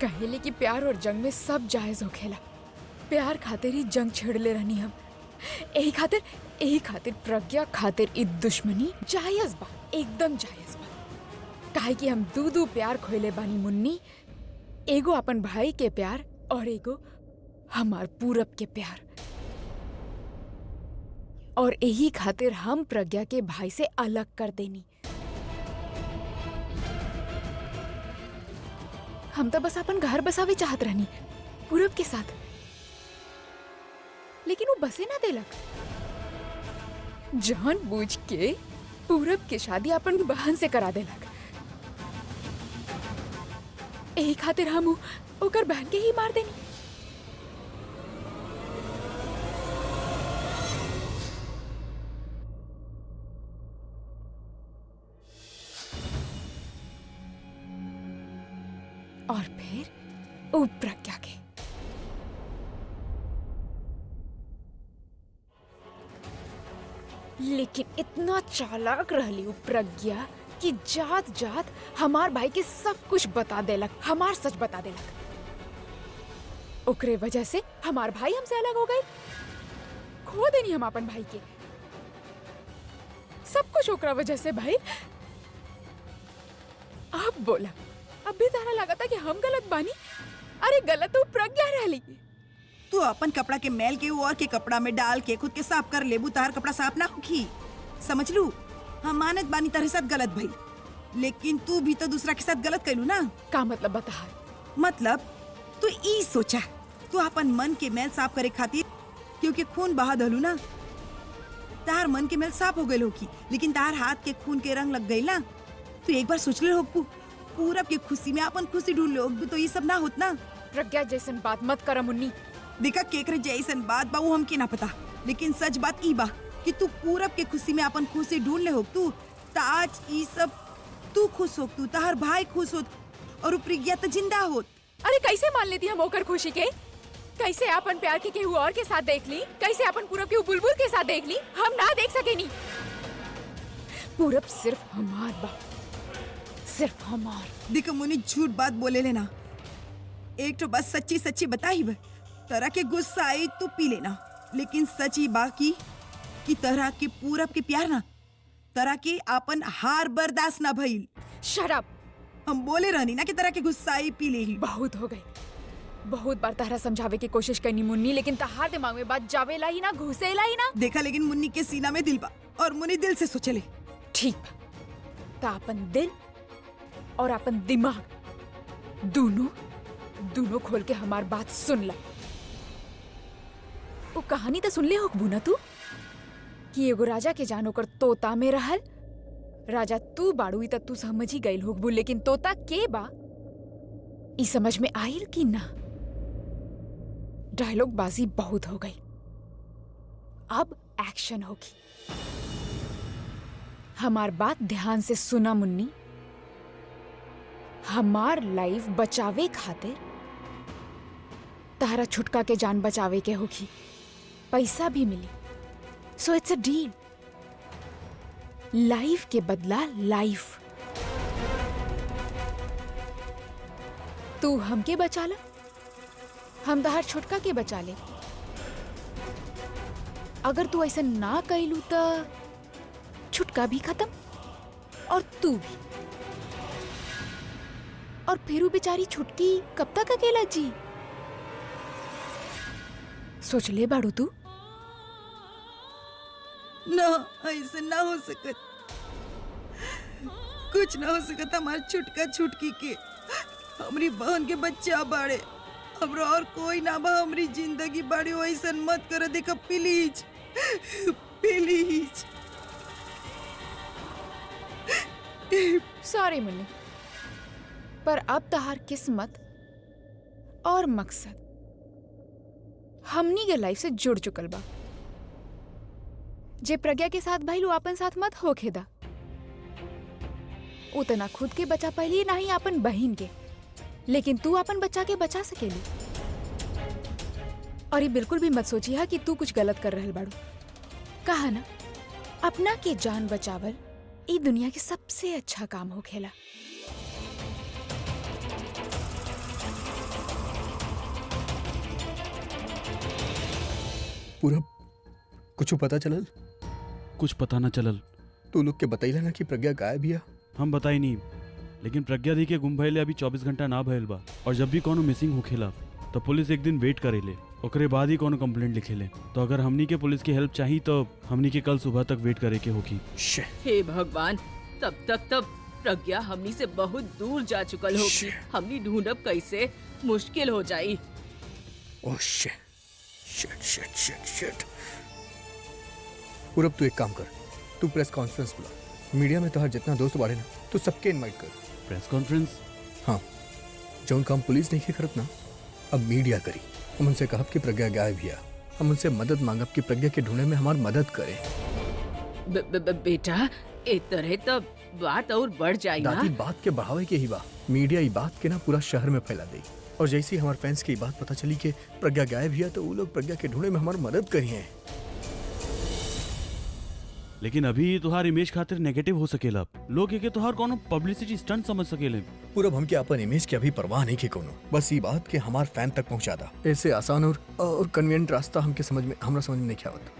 कहेले कि प्यार और जंग में सब जायज हो खेला। प्यार खातिर ही जंग छेड़ ले रहनी हम। यही खातिर प्रज्ञा खातिर इ दुश्मनी जायज बा, एकदम जायज बा। काहे कि हम दू प्यार खोले बानी मुन्नी। एगो अपन भाई के प्यार और एगो हमार पूरब के प्यार। और यही खातिर हम प्रज्ञा के भाई से अलग कर देनी। हम तो बस अपन घर बसावे चाहत रहनी पूरब के साथ, लेकिन वो बसे ना देलक। जानबूझ के पूरब के शादी अपन बहन से करा देलक। यही खातिर हम ओकर बहन के ही मार देनी। और फिर वो प्रज्ञा के। लेकिन इतना चालाक रहली वो प्रज्ञा कि जात जात हमार भाई के सब कुछ बता देलक, हमार सच बता देलक। ओकरे वजह से हमार भाई हमसे अलग हो गए। खो देनी हम अपन भाई के। सब कुछ ओकरा वजह से भाई। अब बोला, अब भी तारा लगा था कि हम गलत बानी। अरे गलत तो प्रज्ञा रहली। तू अपन कपड़ा के मैल के और के कपड़ा में डाल के खुद के साफ कर लेबू, तार कपड़ा साफ ना होखी। समझ लू, हम मानत बानी तारे साथ गलत भइल, लेकिन तू भी तो दूसरा के साथ गलत कैलू ना। का मतलब बता? मतलब तू ई सोचा, तू अपन मन के मैल साफ करे खातिर क्योंकि खून बहा दलू ना, तार मन के मैल साफ हो गए होगी, लेकिन तार हाथ के खून के रंग लग गई ना। तू एक बार सोच ले हो, पूरब के खुशी में अपन खुशी ढूंढ लो तो ये सब ना होत ना। प्रज्ञा जैसन बात मत कर मुन्नी। देखा केकरे जैसन बात बा वो हमके ना पता, लेकिन सच बात ई बा कि तू पूरब के खुशी में अपन खुशी ढूंढ ले हो। तू आज ई सब तू खुश हो, तू तार भाई खुश हो और प्रज्ञा तो जिंदा हो। अरे कैसे मान लेती हम ओकर खुशी के? कैसे अपन प्यार के केहू और के साथ देख ली? कैसे अपन पूरब के बुलबुल के साथ देख ली? हम ना देख सके नहीं। पूरब सिर्फ हमार बा, सिर्फ हमार। देखो मुनी, झूठ बात बोले लेना। एक तो बस सच्ची सच्ची बताई बा, तरह के गुस्सा आई तो पी लेना, लेकिन सच ही बाकी कि तरह के पूरब के प्यार ना, तरह के अपन हार बर्दाश्त ना भइल। शराब। हम बोले रहनी ना कि तरह के गुस्सा आई पी ले। बहुत हो गई। बहुत बार तारा समझावे की कोशिश करनी मुन्नी, लेकिन तहार दिमाग में बात जावेला ही ना, घुसेला ही ना। देखा, लेकिन मुन्नी के सीना में दिल बा और मुन्नी दिल से सोचले। ठीक बा, ता अपन दिल और अपन दिमाग दोनों खोल के हमार बात सुन ला। वो कहानी तो सुन ले होकबू ना तू कि एगो राजा के जान ओकर तोता में रहल। राजा तू बाड़ू त तू समझ ही गईल होकबू, लेकिन तोता के बा ई समझ में आइल कि ना? डायलॉग बाजी बहुत हो गई, अब एक्शन होगी। हमार बात ध्यान से सुना मुन्नी। हमार लाइफ बचावे खातिर तारा छुटका के जान बचावे के होगी, पैसा भी मिली। So it's a deal. Life के बदला लाइफ। तू हमके बचा ला, हम तहार छोटका के बचा ले। अगर तू ऐसा ना कैलू तो छुटका भी खत्म और तू भी। और फिर बेचारी छुटकी कब तक अकेला जी? सोच ले बाड़ू तू। ना, ऐसे ना हो सकत, कुछ ना हो सकत। हमार छुटका छुटकी के, हमरी बहन के बच्चा बाड़े, हमरा और कोई ना बा। हमरी जिंदगी बाड़ी, वैसा मत कर। देखा प्लीज प्लीज। सॉरी मुन्नी, पर अब तहार किस्मत और मकसद हमनी के लाइफ से जुड़ चुकल बा। जे प्रज्ञा के साथ भाई लो अपन साथ मत हो खेदा। उतना खुद के बचा पाइली ना ही अपन बहन के, लेकिन तू अपन बच्चा के बचा सकेली। और ये बिल्कुल भी मत सोची हा कि तू कुछ गलत कर रहल बाड़ू। कहा ना, अपना के जान बचावल ई दुनिया के सबसे अच्छा काम हो खेला। पूरा कुछ पता चलल? कुछ पता न चलल। तू लोग के बतैला ना कि प्रज्ञा गायब बिया। हम बताई नहीं, लेकिन प्रज्ञा दी के गुम भइले अभी 24 घंटा ना भइल बा। और जब भी कोनो मिसिंग होखेला तो पुलिस एक दिन वेट करेले, ओकरे बाद ही कोनो कंप्लेंट लिखेले। तो अगर हमनी के पुलिस की हेल्प चाहिए तो हमनी के कल सुबह तक वेट करे के होगी। हे भगवान, तब तक प्रज्ञा हमनी से बहुत दूर जा चुकल होगी। हमनी ढूंढब कैसे मुश्किल हो जाई। Oh shit sheet sheet sheet sheet. पूरब तू एक काम कर, तू प्रेस कॉन्फ्रेंस बुला। मीडिया में तोहर जितना दोस्त बाड़े ना, तू सबके इनवाइट कर। Press conference? हाँ, जौन काम पुलिस नहीं करत ना, अब मीडिया करी। हम उनसे कहब कि प्रज्ञा गायब बिया। हम उनसे मदद मांगब कि प्रज्ञा के ढूंढने में हमारी मदद करे। बेटा, एक तरह तो बात और बढ़ जाए ना। दादी, बात के बढ़ावे के ही बा। मीडिया ई बात के ना पूरा शहर में फैला दे। और जैसे ही हमारे फैंस की बात पता चली कि प्रज्ञा गायब हिया, तो वो लोग प्रज्ञा के ढूंढने में हमारी मदद करी है। लेकिन अभी तुहार इमेज खातिर नेगेटिव हो सकेला। लोग एके तुहार कोनो पब्लिसिटी स्टंट समझ सकेले। पूरब हमके अपन इमेज की अभी परवाह नहीं के कोनो, बस ये बात के हमार फैन तक पहुंचा दा। ऐसे आसान और कन्वीनियंट रास्ता हमरा समझ में नहीं आवत।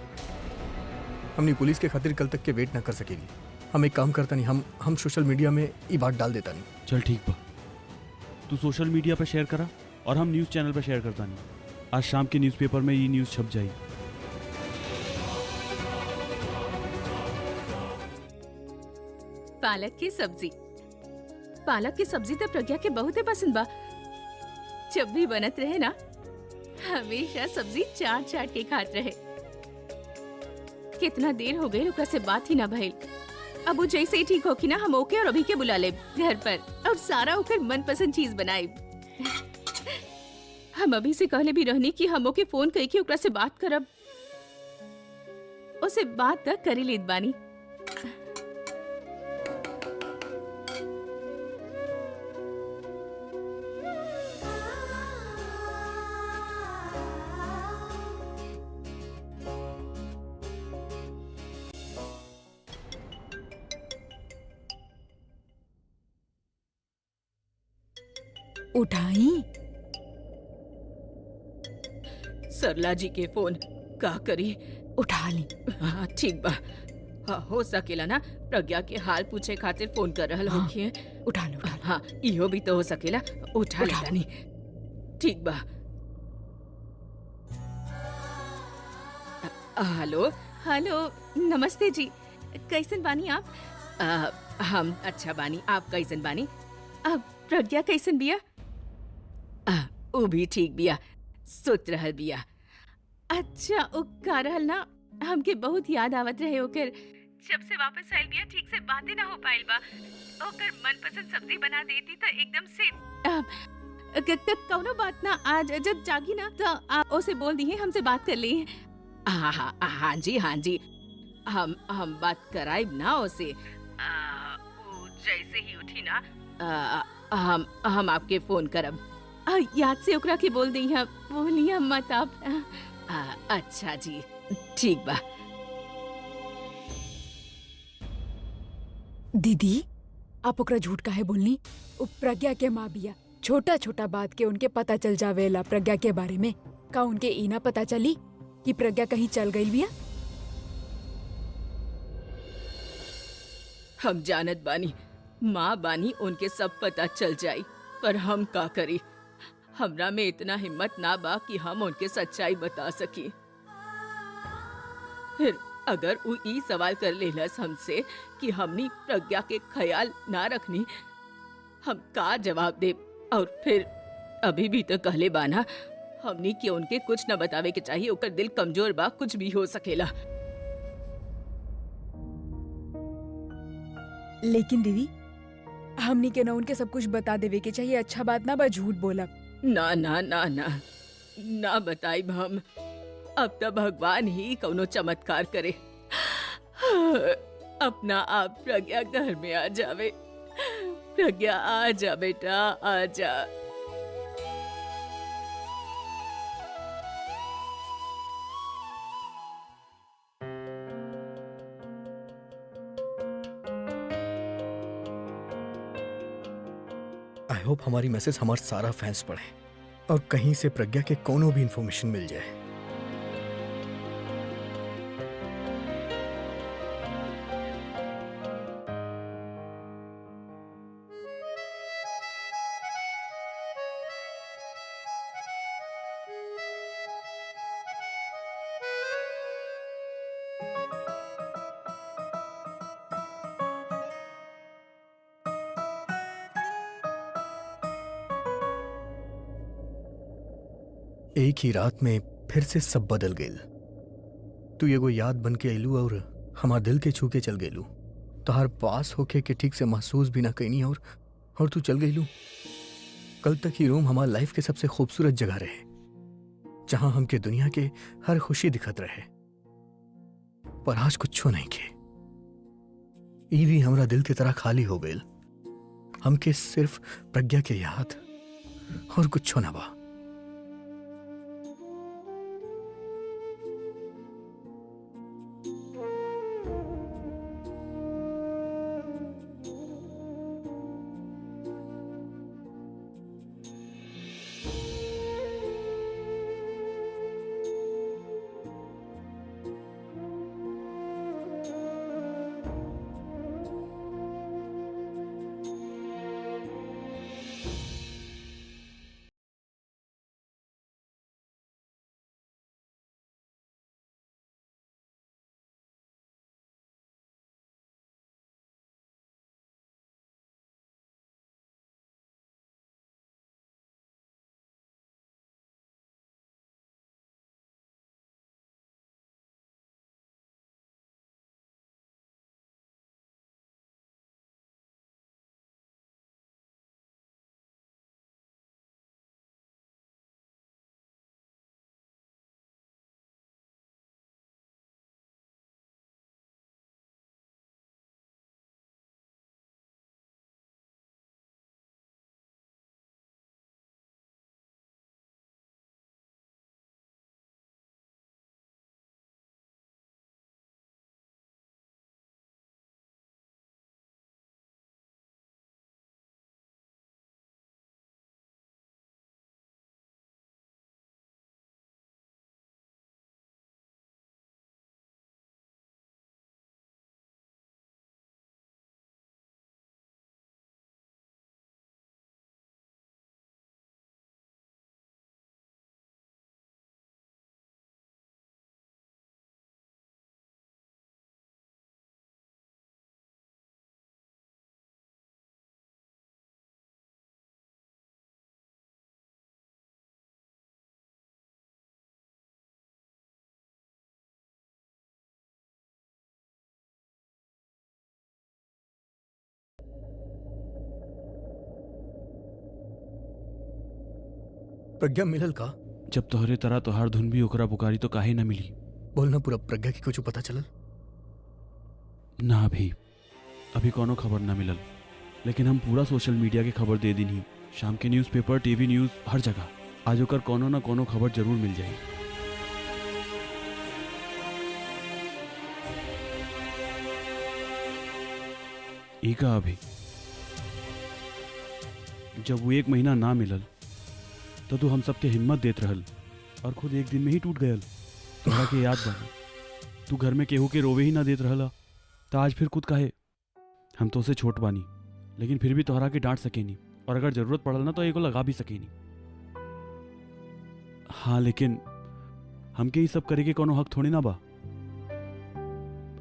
हमनी पुलिस के खातिर कल तक के वेट ना कर सकेली। हम एक काम करता नहीं, हम सोशल मीडिया में ये बात डाल देता नहीं। चल ठीक बा, तू सोशल मीडिया पे शेयर करा और हम न्यूज़ चैनल पे शेयर करता नहीं। आज शाम के न्यूज़पेपर में ये न्यूज़ छप जाए। पालक की सब्जी। पालक की सब्जी तो प्रज्ञा के बहुत ही पसंद बा। जब भी बनत रहे ना, हमेशा सब्जी चाट चाट के खात रहे। कितना देर हो गई ओकरा से बात ही ना भइल। अब वो जैसे ही ठीक होगी ना, हम ओके और अभी के बुला ले घर पर और सारा ओकर मनपसंद चीज बनाई। हम अभी से कहले भी रहनी कि हम ओके फोन कई के ओकरा से बात करब। उसे बात तक करी लेत बानी। उठाई सरला जी के फोन का करी। उठा ली। हाँ ठीक बा। हाँ, हो सकेला ना प्रज्ञा के हाल पूछे खातिर फोन कर रहल हाँ, होखिए। उठा लो। हाँ, इहो भी तो हो सकेला। उठा लेतानी। ठीक बा। हेलो हेलो, नमस्ते जी, कैसन बानी आप? हम अच्छा बानी, आप कैसन बानी? प्रज्ञा कैसन बिया? उ भी ठीक बिया, सोच रहल बिया। अच्छा, उ का रहल ना, हमके बहुत याद आवत रहे ओकर। जब से वापस आइल बिया ठीक से बातें ना हो पाइल बा। ओकर मनपसंद सब्जी बना देती तो एकदम से कौनो बात ना, आज जब जागी ना तो आप ओसे बोल दी है हमसे बात कर ली। हाँ जी, हम बात कराइब ना ओसे। जैसे ही उठी ना हम आपके फोन करब। याद से ओकरा के बोल दी है, बोलिए मत आप। अच्छा जी, ठीक बा। दीदी आप ओकरा झूठ काहे बोलनी? उ प्रज्ञा के माँ बिया, छोटा छोटा बात के उनके पता चल जावेला प्रज्ञा के बारे में। का उनके ई ना पता चली कि प्रज्ञा कहीं चल गई बिया? हम जानत बानी, माँ बानी, उनके सब पता चल जाई, पर हम का करी? हमरा में इतना हिम्मत ना बा कि हम उनके सच्चाई बता सकी। फिर अगर उ ई सवाल कर लेलस हमसे कि हमनी प्रज्ञा के ख्याल ना रखनी, हम का जवाब दे? और फिर अभी भी तो कहले बाना हमनी के उनके कुछ न बतावे के चाहिए, ओकर दिल कमजोर बा, कुछ भी हो सकेला। लेकिन दीदी हमनी के ना उनके सब कुछ बता देवे के चाहिए। अच्छा बात ना बा झूठ बोलब। ना ना ना ना ना बताई हम। अब तो भगवान ही कौनो चमत्कार करे, अपना आप प्रज्ञा घर में आ जावे। प्रज्ञा आ जा बेटा, आ जा। आई होप हमारी मैसेज हमारे सारा फैंस पढ़े और कहीं से प्रज्ञा के कोनो भी इंफॉर्मेशन मिल जाए। एक ही रात में फिर से सब बदल गईल। तू एगो याद बन के अइलू और हमार दिल के छू के चल गईलू। तोहार पास होके के ठीक से महसूस भी ना कईनी और तू चल गईलू। कल तक ही रूम हमार लाइफ के सबसे खूबसूरत जगह रहे, जहां हमके दुनिया के हर खुशी दिखत रहे, पर आज कुछो नहीं के। ई भी हमरा दिल की तरह खाली हो गईल। हमके सिर्फ प्रज्ञा के याद और कुछो ना बा। प्रज्ञा मिलल का? जब तोहरे तरह तोहार धुन भी ओकरा पुकारी तो काहे न मिली? बोलना पूरा प्रज्ञा की कुछ पता चलल? ना अभी कोनो खबर ना मिलल, लेकिन हम पूरा सोशल मीडिया के खबर दे दीनी। शाम के न्यूज़पेपर, टीवी न्यूज़, हर जगह आज ओकर कोनो ना कोनो खबर जरूर मिल जाए। एका अभी जब वो 1 महीना ना मिलल तो तू हम सबके हिम्मत देत रहल और खुद एक दिन में ही टूट गयल। तोहरा के याद बा तू घर में केहू के रोवे ही ना देत रहला तो आज फिर खुद काहे। हम तो उसे छोट बानी लेकिन फिर भी तोहरा के डांट सकेनी और अगर जरूरत पड़ल ना तो एगो लगा भी सकेनी। हाँ लेकिन हमके ही सब करे के कोनो हक थोड़ी ना बा।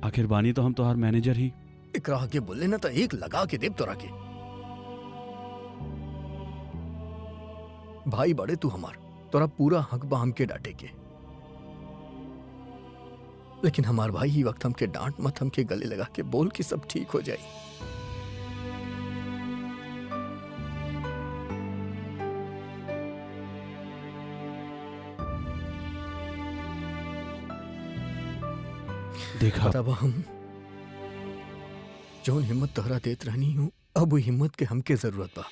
आखिर बानी तो हम तोहार मैनेजर ही। एकरा के बोले ना तो एक लगा के देव तोरा के। भाई बड़े तू हमार, तोरा पूरा हक बा हमके डांटे के, लेकिन हमार भाई ही वक्त हमके डांट मत, हमके गले लगा के बोल कि सब ठीक हो जाए। देखा तब हम जौन हिम्मत तोहरा देत रहनी हूं, अब वो हिम्मत के हमके जरूरत बा।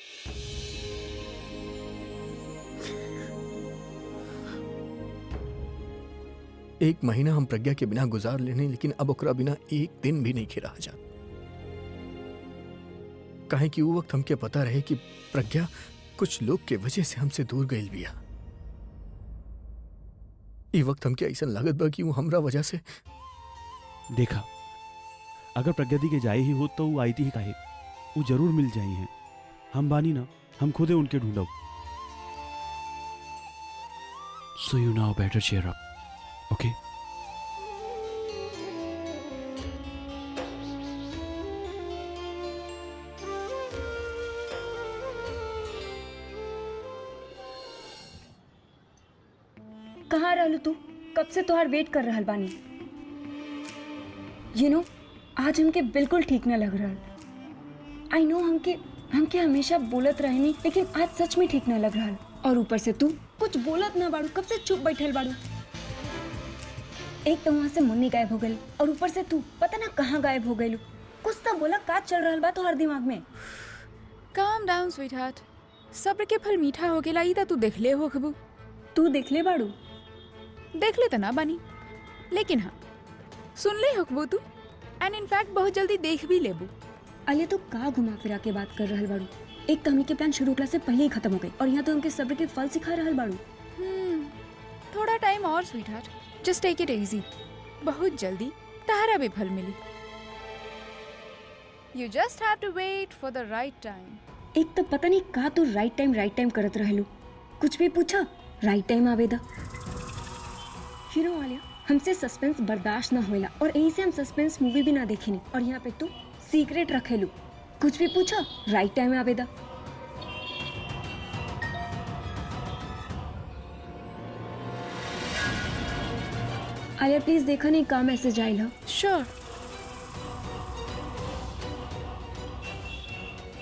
एक महीना हम प्रज्ञा के बिना गुजार लेने, लेकिन अब ओकरा बिना एक दिन भी नहीं खिरा जा। काहे कि वो वक्त हमके पता रहे कि प्रज्ञा कुछ लोग के वजह से हमसे दूर गईल बिया। ई वक्त हमके ऐसा लागत बा कि वो हमरा वजह से। देखा अगर प्रज्ञा दी के जाए ही हो तो वो आई थी ही काहे, वो जरूर मिल जाई हैं। हम बानी ना, हम खुदे उनके ढूंढो। So you now better cheer up, okay? कहाँ रहलू तू? कब से तोहार वेट कर रहल बानी। यू नो आज हमके बिल्कुल ठीक न लग रहल। आई नो हमके हमेशा बोलत रहनी, लेकिन आज सच में ठीक न लग रहल। और ऊपर से तू कुछ बोलत ना बाड़ू, कब से चुप बैठल बाड़ू। एक तो वहाँ से मुन्नी गायब हो गई और ऊपर से तू पता ना कहाँ गायब हो गई। कुछ तो बोला, का चल रहल बा तोहार दिमाग में? काम डाउन स्वीटहार्ट, सब्र के फल मीठा हो गेला। ई त तू देखले हो खबू। तू देख ले बाड़ू? देख ले त ना बानी, लेकिन हाँ सुन ले होखबू तू, एंड इनफैक्ट बहुत जल्दी देख भी लेबू। अलिया तू का घुमा फिरा के बात कर रहल बाड़ू? एक तो हमनी के प्लान शुरू होखला से पहले ही खत्म हो गई और यहाँ तो हमके सब्र के फल सिखा रहल बाड़ू। थोड़ा टाइम और sweetheart, just take it easy. बहुत जल्दी तारा भी फल मिली। You just have to wait for the right time. एक तो पता नहीं का तू राइट टाइम करत रहलू। कुछ भी पूछा राइट टाइम आवेदा। आलिया हमसे सस्पेंस बर्दाश्त ना होइला और यही से हम सस्पेंस मूवी भी ना देखेनी, और यहाँ पे तू सीक्रेट रखेलू। कुछ भी पूछा right time Aveda. Alia please देखा नहीं का मैसेज आइल ह। श्योर।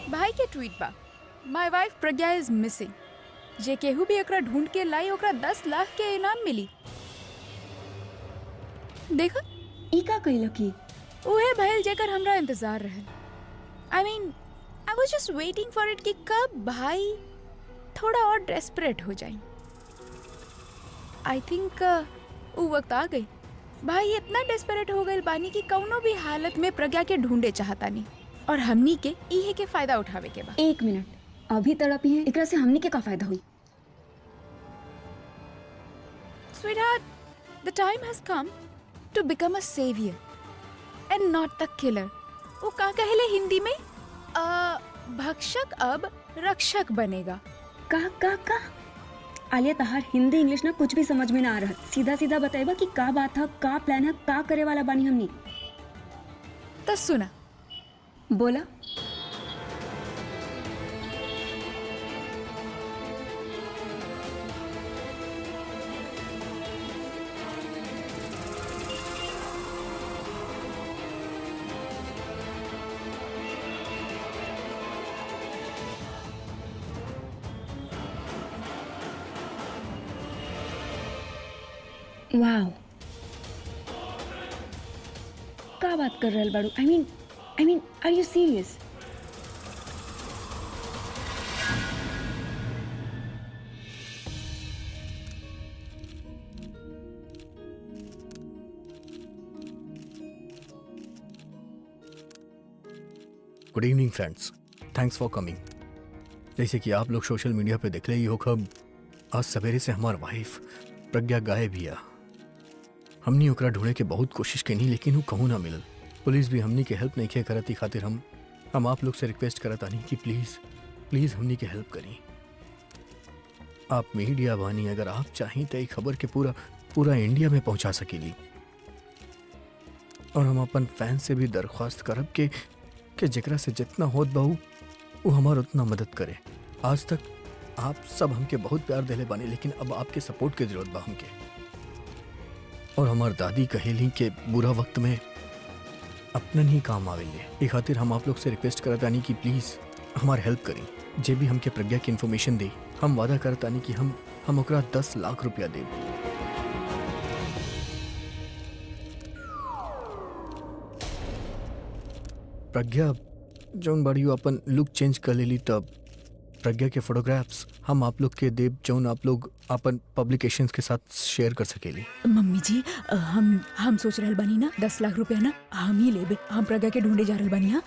भाई के ट्वीट बा, माय वाइफ प्रज्ञा इज मिसिंग। जे केहू भी एकरा ढूंढ के लाई ओकरा 10 लाख के इनाम मिली। देखा ई का कहिला की उहे भइल जेकर हमरा इंतजार रहे। आई mean I was just waiting for it कि कब भाई थोड़ा और डेस्परेट हो जाए। आई थिंक वो वक्त आ गई। भाई इतना डेस्परेट हो गए बानी कि कौनो भी हालत में प्रज्ञा के ढूंढे चाहता नहीं, और हमनी के इहे के फायदा उठावे के बा। एक मिनट, अभी तड़पी है, एकरा से हमनी के का फायदा हुई? Sweetheart, the time has come to become a savior and not the killer. वो का कहले हिंदी में? भक्षक अब रक्षक बनेगा। का आलिया तहार हिंदी इंग्लिश ना कुछ भी समझ में ना आ रहा। सीधा सीधा बताएबा कि का बात है, का प्लान है, का करे वाला बानी हमनी? तो सुना। बोला। वाओ, का बात कर रहल बाड़ू? I mean are you serious? Good evening friends, thanks for coming. जैसे कि आप लोग सोशल मीडिया पे देख रही हो कब आज सवेरे से हमार वाइफ प्रज्ञा गायब हिया। हमनी ओकरा ढूंढे के बहुत कोशिश कनी लेकिन वो कहूँ ना मिलल। पुलिस भी हमनी के हेल्प नहीं किया करती खातिर हम आप लोग से रिक्वेस्ट करत आनी कि प्लीज प्लीज हमनी के हेल्प करी। आप मीडिया बानी, अगर आप चाहें तो ये खबर के पूरा इंडिया में पहुंचा सकेली। और हम अपन फैन से भी दरख्वास्त करब कि जेकरा से जितना होत बाहू वो हमार उतना मदद करे। आज तक आप सब हमके बहुत प्यार दिले बानी लेकिन अब आपके सपोर्ट की जरूरत बा हमके। और हमार दादी कहेली कि बुरा वक्त में अपनन ही काम आवेले। ई खातिर हम आप लोग से रिक्वेस्ट करत आनी कि प्लीज हमार हेल्प करी। जे भी हमके प्रज्ञा की इन्फॉर्मेशन दे हम वादा करत आनी कि हम ओकरा 10 लाख रुपया देब। प्रज्ञा जौन बाड़ी अपन लुक चेंज कर लेली तब प्रज्ञा के फोटोग्राफ्स हम आप लोग के देव जौन आप लोग अपन पब्लिकेशंस के साथ शेयर कर सकेली। मम्मी जी हम सोच रहल बानी ना 10 लाख रुपया ना हम ही लेबे। हम प्रज्ञा के ढूंढे जा रहल बानी। हाँ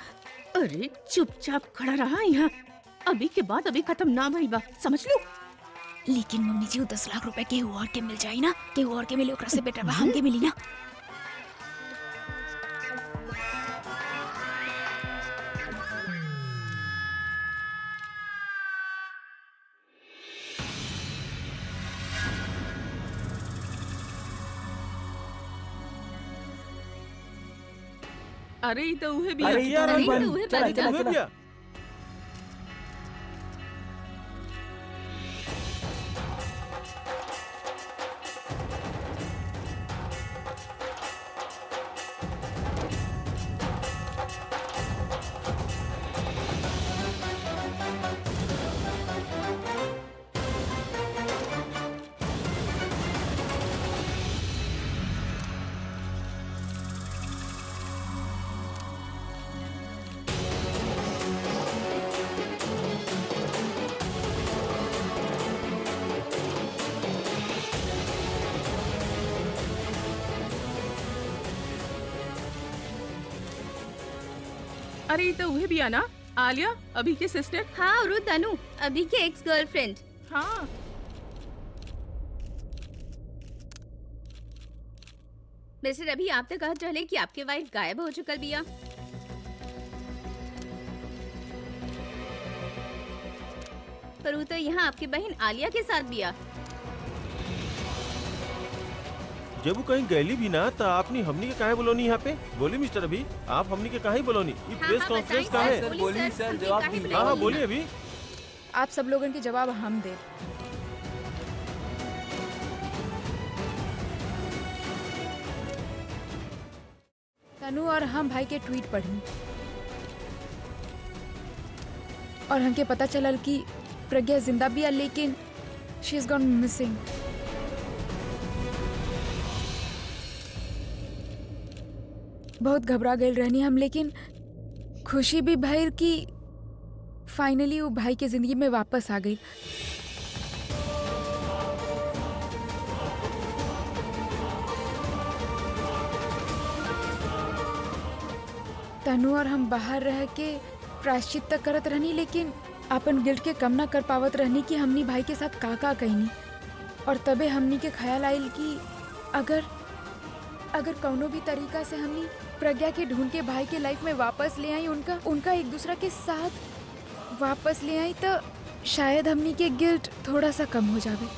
अरे चुपचाप खड़ा रहा यहाँ, अभी के बाद अभी खत्म ना भइल बा, समझ लो। लेकिन मम्मी जी वो 10 लाख रुपया केहू और के मिल जाई ना, केहू और के मिले ओकरा से बेटर बा हमके मिली ना। अरे ई तो उहे भी अरे यार, अरे ई बन- तो उहे चला, भी चला, चला, चला। अरे ई तो उहे भी ना, आलिया अभी के सिस्टर। हाँ और वो तनु अभी के एक्स गर्लफ्रेंड। हाँ मिस्टर अभी आप तो कहत रहले कि आपके वाइफ गायब हो चुकल बिया। पर वो तो यहाँ आपकी बहन आलिया के साथ बिया। जब वो कहीं गैली भी ना तो आपने हमनी के काहे बोलोनी यहाँ पे? बोली मिस्टर अभी, आप हमनी के काहे बोलोनी? ये हाँ, प्रेस हाँ, कॉन्फ्रेंस बताइए, कहाँ है? सर, बोलिए सर, हमके जवाब काहे दीजिए। हाँ हाँ बुलाइए? बोलिए अभी। आप सब लोगन के जवाब हम दे। तनु और हम भाई के ट्वीट पढ़नी और हमके पता चलल कि प्रज्ञा जिंदा भी है लेकिन शी इज गॉन मिसिंग। बहुत घबरा गए रहनी हम, लेकिन खुशी भी भइल कि फाइनली वो भाई के जिंदगी में वापस आ गई। तनु और हम बाहर रह के प्रायश्चित तक करत रहनी लेकिन अपन गिल्ट के कम ना कर पावत रहनी कि हमनी भाई के साथ का कहनी। और तबे हमनी के ख्याल आइल कि अगर कौनो भी तरीका से हमनी प्रज्ञा के ढूंढ के भाई के लाइफ में वापस ले आई, उनका एक दूसरा के साथ वापस ले आई तो शायद हमनी के गिल्ट थोड़ा सा कम हो जावे।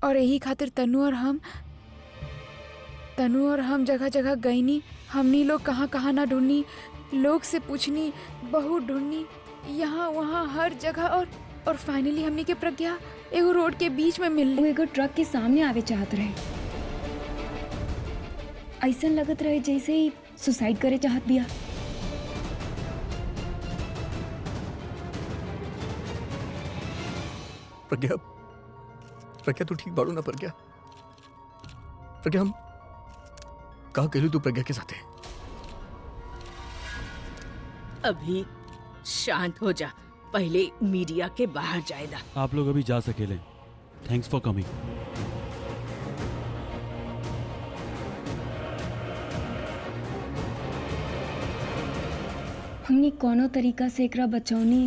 और यही खातिर तनु और हम जगह जगह गईनी। हमनी लोग कहाँ कहाँ ना ढूंढनी, लोग से पूछनी, बहुत ढूंढनी, यहाँ वहाँ हर जगह। और फाइनली हमनी के प्रज्ञा एगो रोड के बीच में मिल। वो एगो ट्रक के सामने आवे चाहत रहे। ऐसा लगत रहे जैसे ही सुसाइड करे चाहत बिया। प्रज्ञा तू ठीक बाड़ू ना? प्रज्ञा हम कहा कहलू तू प्रज्ञा के साथ है? अभी शांत हो जा, पहले मीडिया के बाहर जाएगा। आप लोग अभी जा सकेले। Thanks for coming. हमने कोनो तरीका से एकरा बचौनी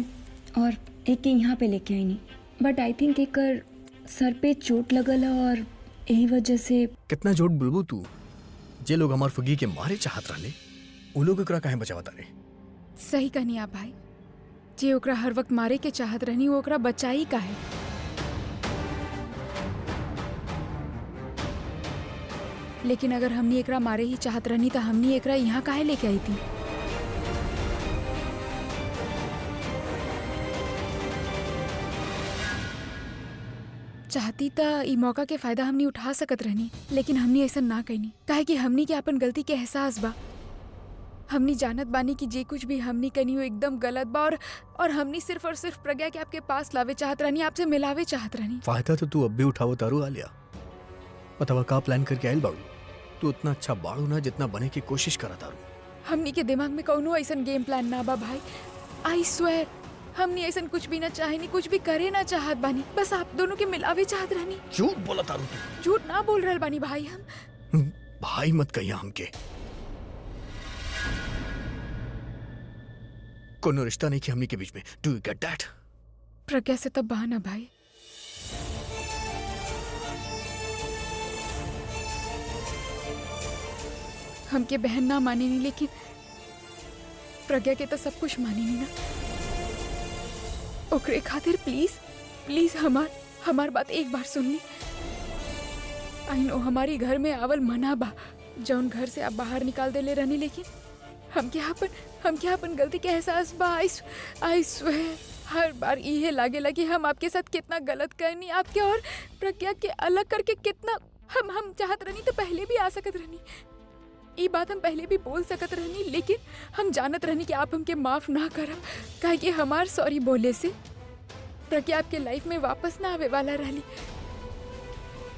और एक के यहाँ पे लेके आईनी, but I think acre sir पे चोट लगल है और यही वजह से। कितना झूठ बोलबू तू? जे लोग हमार फुगी के मारे चाहत रहले उ लोग एकरा काहे बचावत रे? सही कहनी आप भाई, जे ओकरा हर वक्त मारे के चाहत रहनी वो ओकरा बचाई काहे? लेकिन अगर हमनी एकरा मारे ही चाहत रहनी तो हमनी एकरा यहाँ काहे लेके आई थी? चाहती त ई मौका के फायदा हमनी उठा सकत रहनी, लेकिन हमनी ऐसा ना कहनी काहे कि हमनी के अपन गलती के एहसास बा। हमनी जानत बानी कि जे कुछ भी हमनी कनी वो एकदम गलत बा और हमनी सिर्फ और सिर्फ प्रज्ञा के आपके पास लावे चाहत रहनी, आपसे मिलावे चाहत रहनी। फायदा तो तू अब भी उठावो तारू आलिया। बतावा का प्लान करके आइल बाड़ू? तू उतना अच्छा बाड़ू ना जितना बने की कोशिश करा तारू। हमनी के दिमाग में कौनो ऐसन गेम प्लान ना बा भाई। आई स्वेयर हमनी ऐसन कुछ भी ना चाहेनी, कुछ भी करे ना चाहत बानी, बस आप दोनों के मिलावे चाहत रहनी। झूठ बोला तारू तू। झूठ ना बोल रहल बानी भाई हम। भाई मत कहिया हमके। कोनो रिश्ता नहीं कि हमनी के बीच में। Do you get that? Pragya से तब बहाना भाई। हमके बहन ना माने नहीं, लेकिन प्रज्ञा के तो सब कुछ माने नहीं ना। ओकरे खातिर प्लीज प्लीज हमार बात एक बार सुन ली। आई नो हमारी घर में आवल मना बा, जौन घर से आप बाहर निकाल देले रहनी, लेकिन हमके अपन गलती के एहसास बा। आई स्वेयर हर बार इहे लागेला कि हम आपके साथ कितना गलत करनी, आपके और प्रज्ञा के अलग करके कितना हम चाहत रहनी तो पहले भी आ सकत रहनी। ये बात हम पहले भी बोल सकत रहनी, लेकिन हम जानत रहनी कि आप हमके माफ ना करब, काहे कि हमार सॉरी बोले से प्रज्ञा आपके लाइफ में वापस ना आवे वाला रहली।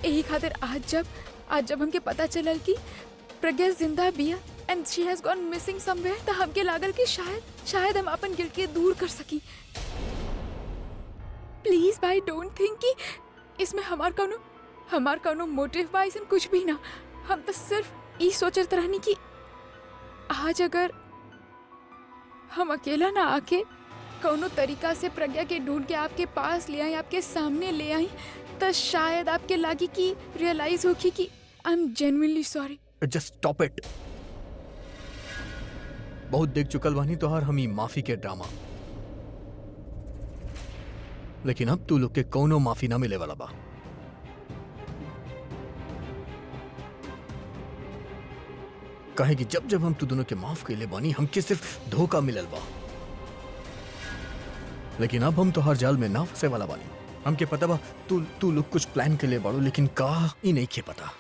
यही खातिर आज जब हमके पता चलल कि प्रज्ञा जिंदा बिया एंड शी हैज गॉन मिसिंग समवेयर, तो हमके लागल कि शायद हम अपन गिल्ट के दूर कर सकी। प्लीज भाई डोंट थिंक कि इसमें हमार कौनो मोटिव बा, ऐसा कुछ भी ना। हम तो सिर्फ ई सोचत रहनी कि आज अगर हम अकेला ना आके कौनो तरीका से प्रज्ञा के ढूंढ के आपके पास ले आई, आपके सामने ले आई, तो शायद आपके लागी कि रियलाइज होगी कि I am genuinely sorry. Just stop it. बहुत देख चुकल बानी तोहार हम ही माफी के ड्रामा, लेकिन अब तू लोग के कौनो माफी ना मिले वाला बा। कहे कि जब हम तू दोनों के माफ कैले बानी हमके सिर्फ धोखा मिलल बा, लेकिन अब हम तोहार जाल में ना फंसे वाला बानी। हमके पता बा तू लोग कुछ प्लान के लिए बाड़ू, लेकिन का ही नहीं के पता।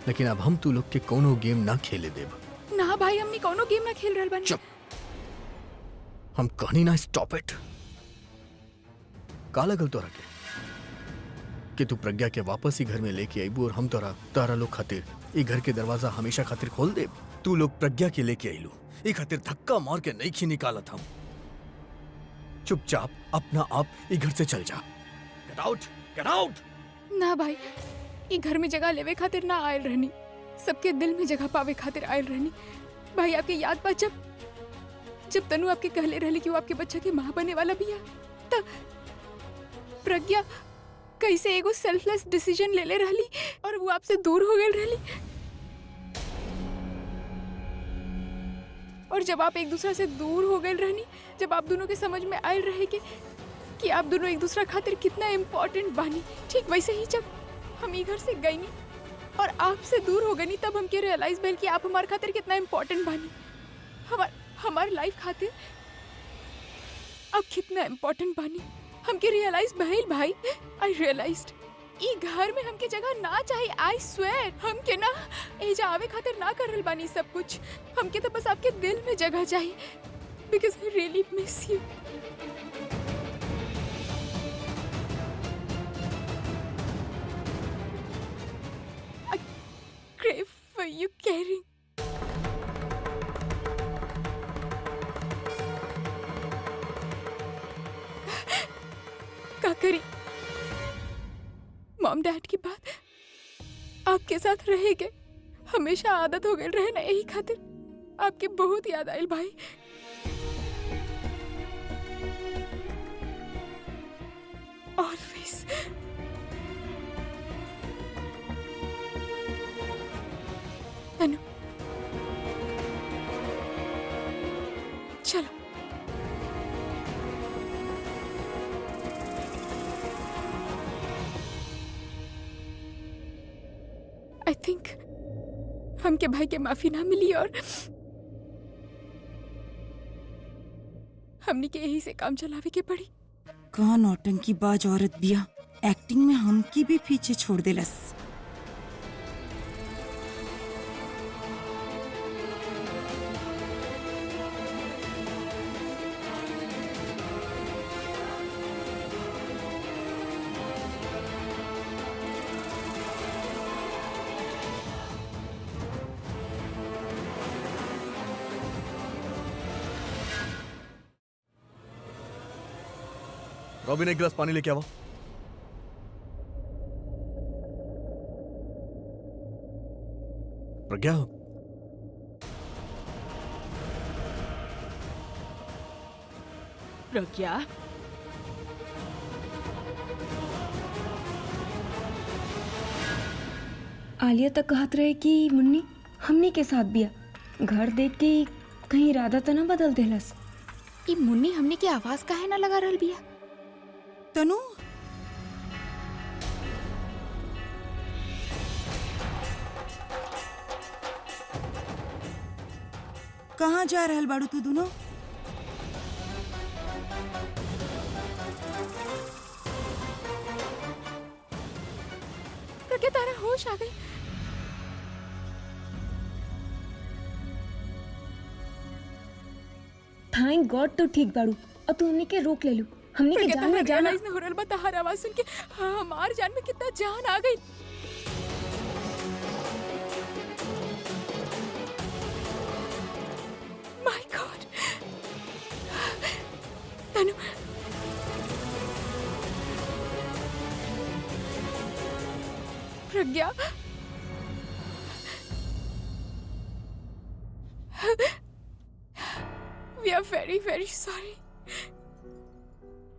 लेकिन अब हम तू लोग के कोनो गेम ना खेले देब। ना भाई हमनी कौनो गेम ना खेल रहल बानी। चुप। हम कहनी ना स्टॉप इट। का लगल तोरा के कि तू प्रज्ञा के वापस ही घर में लेके आईबू और हम तारा लोग खातिर ये घर के दरवाजा हमेशा खातिर खोल दे। तू लोग प्रज्ञा के लेके आईलू, ये खातिर धक्का मार के नहीं खी निकालत हम। चुपचाप अपना आप ये घर से चल जा। Get out, get out. ना भाई ई घर में जगह लेवे खातिर ना आयल रहनी, सबके दिल में जगह पावे खातिर आयल रहनी। भाई आपके याद बा जब तनु आपके कहले रहली कि वो आपके बच्चा के माँ बने वाला बिया, तब प्रज्ञा कैसे एगो सेल्फलेस डिसीजन ले ले रहली और वो आपसे दूर हो गई रहली। और जब आप एक दूसरे से दूर हो गए रहनी, जब आप दोनों के समझ में आयल रहे कि आप दोनों एक दूसरा खातिर कितना इम्पोर्टेंट बानी, ठीक वैसे ही जब हम ई घर से गई नी और आपसे दूर हो गई, तब हमके रियलाइज भइल कि आप हमारे खातिर कितना इम्पोर्टेंट बानी, हमार लाइफ खातिर अब कितना इम्पोर्टेंट बानी। हमके रियलाइज भइल भाई। आई रियलाइज्ड ई घर में हमके जगह ना चाहिए। आई स्वेयर हमके ना एजा आवे खातिर ना करल बानी सब कुछ। हमके तो बस आपके दिल में जगह चाहिए, because I really miss you. I crave for you caring. का करी मॉम डैड की बात आपके साथ रहेंगे, हमेशा आदत हो गई रहे ना, यही खातिर आपकी बहुत याद आयल भाई। ऑलवेज। तनु चलो। आई थिंक हमके भाई के माफी ना मिली और हमनी के यही से काम चलावे के पड़ी। कौन नौटंकी बाज औरत बिया, एक्टिंग में हमकी भी पीछे छोड़ देलस। रॉबिन, एक गिलास पानी लेके आओ। प्रज्ञा, प्रज्ञा, आलिया तक कहत रहे कि मुन्नी हमनी के साथ बिया। घर देख के कहीं इरादा तो ना बदल देलस। ई मुन्नी हमनी की आवाज काहे ना लगा रहल बिया? तनु, कहाँ जा रहल बाड़ू तू दोनों? प्रज्ञा, तारा होश आ गई? थैंक गॉड तू ठीक बाड़ू और तू हमनी के रोक ले लू। हमनी के जान में जाना। रियलाइज न हो रहल बा तहार आवाज सुन के हमार जान में कितना जान आ गई। माय गॉड। तनु, प्रज्ञा, वी आर वेरी वेरी सॉरी।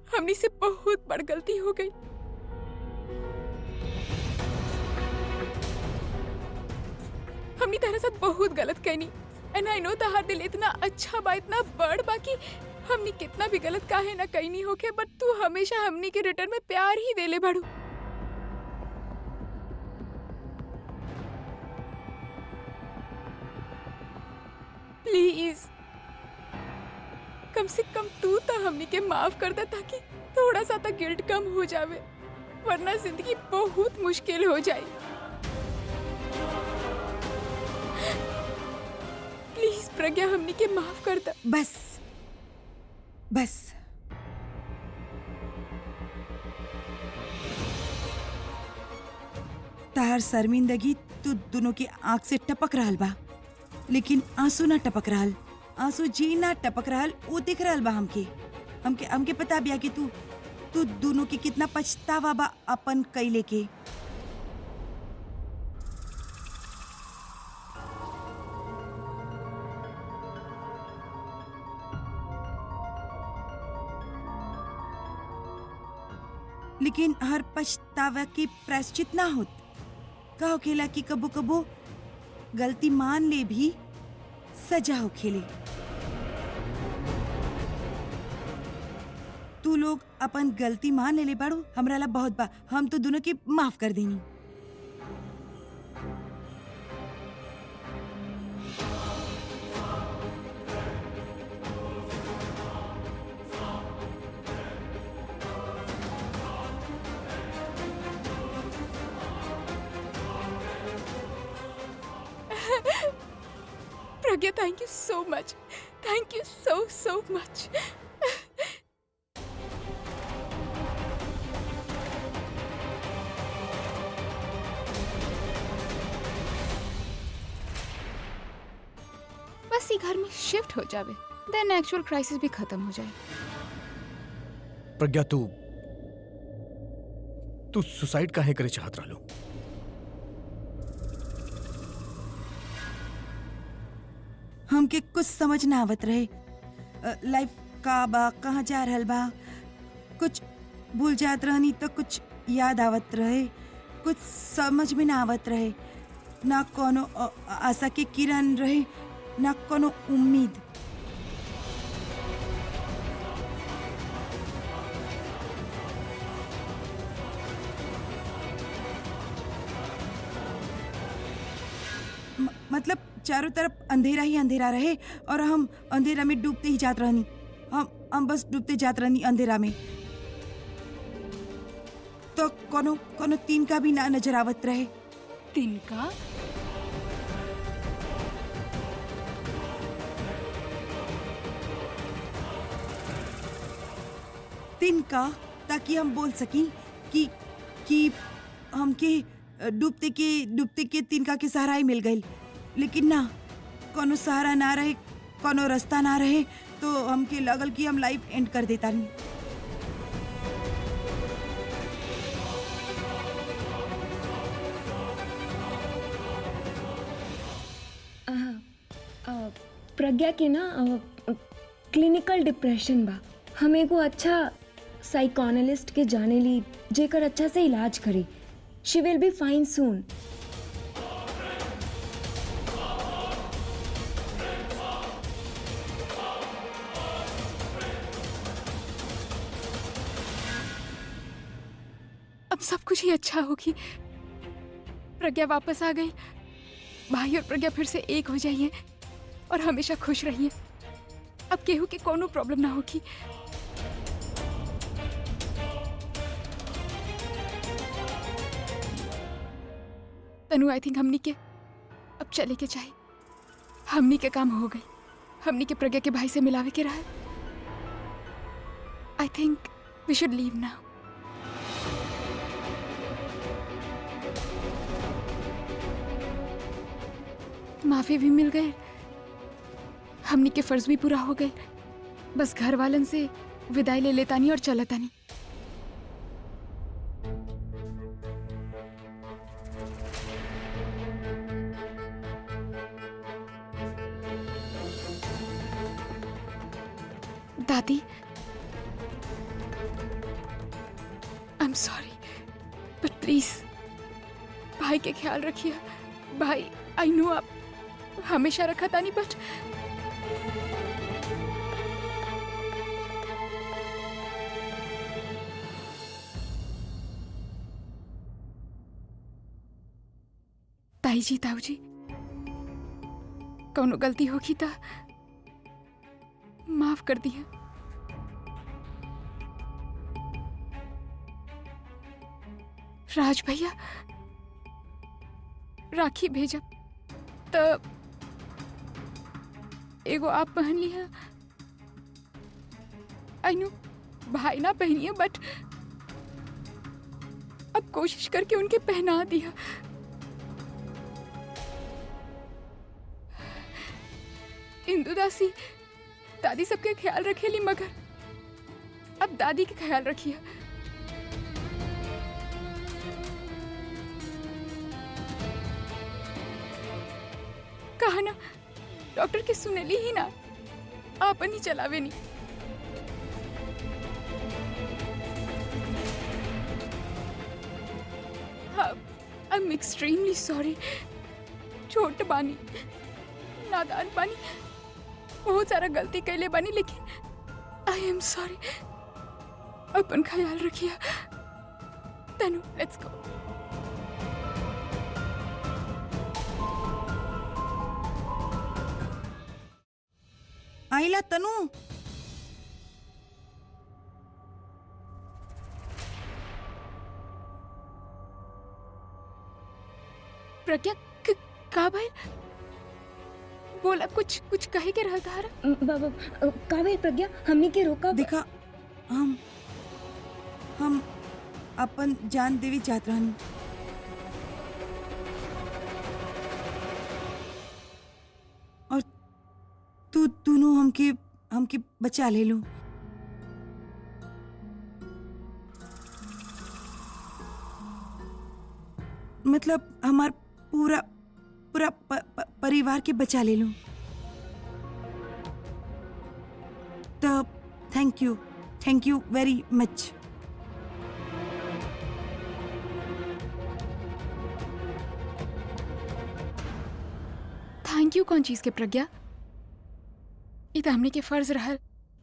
हमनी से बहुत बड़ गलती हो गई। हमनी तेरे साथ बहुत गलत कहनी। एंड आई नो तहार दिल इतना अच्छा बा, इतना बड़ बा कि हमनी कितना भी गलत काहे ना कहनी होके, बट तू हमेशा हमनी के रिटर्न में प्यार ही देले बाड़ू। प्लीज कम से कम तू तो हमनी के माफ कर दे ताकि थोड़ा सा तो गिल्ट कम हो जावे, वरना जिंदगी बहुत मुश्किल हो जाए। प्लीज प्रज्ञा, हमनी के माफ कर दे। बस बस, तार शर्मिंदगी तू दोनों की आंख से टपक रहल बा, लेकिन आंसू ना टपक रहल। आंसू जी ना टपक रहल, वो दिख रहल बा हमके। हमके हमके पता बिया कि तू दोनों के कितना पछतावा बा अपन कैले के। लेकिन हर पछतावा के प्रायश्चित ना होत। का होखेला कि कबो कबो गलती मान ले भी सजा होखेले। तू लोग अपन गलती मान ले बाड़ू, हमरा ला बहुत बा। हम तो दोनों के माफ कर देनी। Pragya, thank you so much. Thank you so much। बस ये घर में शिफ्ट हो जावे, देन एक्चुअल क्राइसिस भी खत्म हो जाए। प्रज्ञा, तू सुसाइड काहे करे चाहत रहलो? हमके कुछ समझ ना आवत रहे। लाइफ का बा, कहाँ जा रहल बा, कुछ भूल जात रहनी तो कुछ याद आवत रहे, कुछ समझ में ना आवत रहे। ना कोनो आशा के किरण रहे, ना कोनो उम्मीद। मतलब चारों तरफ अंधेरा ही अंधेरा रहे और हम अंधेरा में डूबते ही जात रहनी। हम बस डूबते जात रहनी अंधेरा में। तो कोनो कोनो तीन का भी ना नजर आवत रहे। तिनका तिनका, ताकि हम बोल सकी कि हमके डूबते के तिनका के सहारा ही मिल गई। लेकिन ना, कोनो सहारा ना रहे, कोनो रास्ता ना रहे, तो हमके लगल कि हम लाइफ एंड कर देता नहीं। प्रज्ञा के ना क्लिनिकल डिप्रेशन बा। हम एगो अच्छा साइकोएनालिस्ट के जाने ली जेकर अच्छा से इलाज करी। शी विल बी फाइन सून। अब सब कुछ ही अच्छा होगी। प्रज्ञा वापस आ गई। भाई और प्रज्ञा फिर से एक हो जाइए और हमेशा खुश रहिए। अब केहू की कोनो प्रॉब्लम ना होगी। तनु, आई थिंक हमनी के अब चले के चाहिए। हमनी के काम हो गई। हमनी के प्रज्ञा के भाई से मिलावे के रहा। I think we should leave now. माफी भी मिल गए, हमनी के फर्ज भी पूरा हो गए। बस घर वालन से विदाई ले लेतानी और चलतानी। दादी, I am sorry, but please भाई के ख्याल रखिए। भाई, आई नो आप हमेशा रखा तानी, बट ताई जी, ताऊ जी, कौनो गलती होगी तो माफ कर दिया। राज भैया राखी भेजब तो एगो आप पहन लिया। आई नो भाई ना पहनिए, बट अब कोशिश करके उनके पहना दिया। इंदु दासी दादी सबके ख्याल रखेली, मगर अब दादी के ख्याल रखिए। कहा ना, डॉक्टर के सुनेली ही ना, आपन ही चलावे नहीं। हाँ, आई एम एक्सट्रीमली सॉरी। छोट बानी, नादान बानी, बहुत सारा गलती कैले बानी, लेकिन आई एम सॉरी। अपन ख्याल रखिए। तनु, लेट्स गो। आइला तनु। प्रज्ञा, का भाई बोला? कुछ कहे के रहा था। बाबा, काबिल प्रज्ञा, हमनी के रोका। देखा, हम अपन जान देवी चाहत रहनी। और तू दोनों हमके बचा ले लो। मतलब हमार पूरा परिवार के बचा ले लो। तो थैंक यू वेरी मच। थैंक यू कौन चीज के प्रज्ञा? ई त हमने के फर्ज रहल।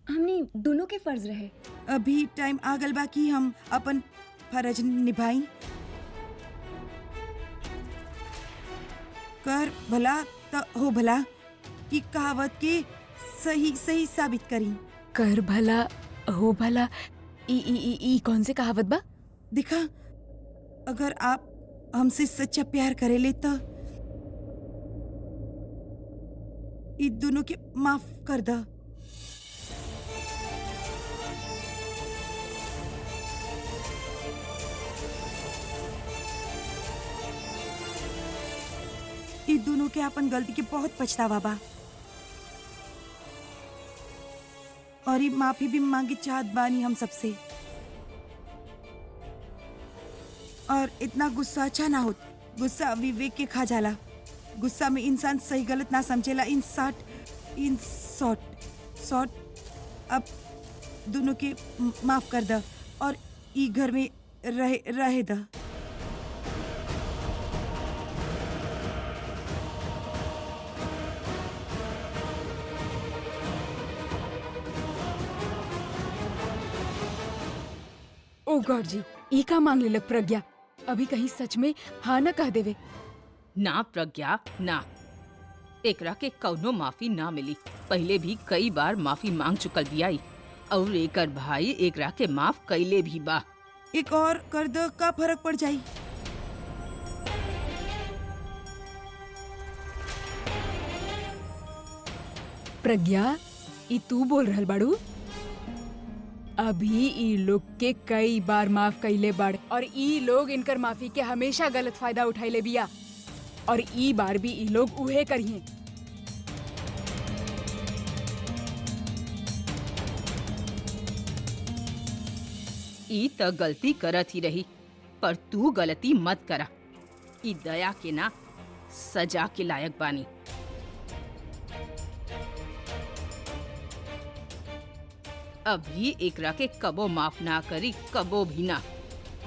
हमने दोनों के फर्ज रहे। अभी टाइम आ गल बा कि हम अपन फर्ज निभाई। कर भला त हो भला ई कहावत के सही साबित करी। कर भला हो भला ई कौन से कहावत बा? दिखा, अगर आप हमसे सच्चा प्यार करेले तो ई दोनों के माफ कर दा। ई दोनों के अपन गलती के बहुत पछतावा बा और ई माफी भी मांगे चाहत बानी हम सबसे। और इतना गुस्सा अच्छा ना हो। गुस्सा विवेक के खा जाला। गुस्सा में इंसान सही गलत ना समझेला। इन शॉर्ट अब दोनों के माफ कर दा और ई घर में रहे दा। ओ गॉड जी, ई का मांग लेलक प्रज्ञा? अभी कहीं सच में हाँ न कह देवे। ना प्रज्ञा ना, एकरा के कौनो माफी ना मिली। पहले भी कई बार माफी मांग चुकल बियाई और एकर भाई एकरा के माफ कैले भी बा। एक और कर दो, का फर्क पड़ जाई? प्रज्ञा, ई तू बोल रहल बाड़ू? अभी ई लोग के कई बार माफ कैले बाड़ और ई लोग इनकर माफी के हमेशा गलत फायदा उठाइले बिया और ई बार भी ई लोग उहे करिए। ई त गलती करत ही रही, पर तू गलती मत करा। ई दया के ना सजा के लायक बानी। अभी एकरा के कबो माफ ना करी, कबो भी ना।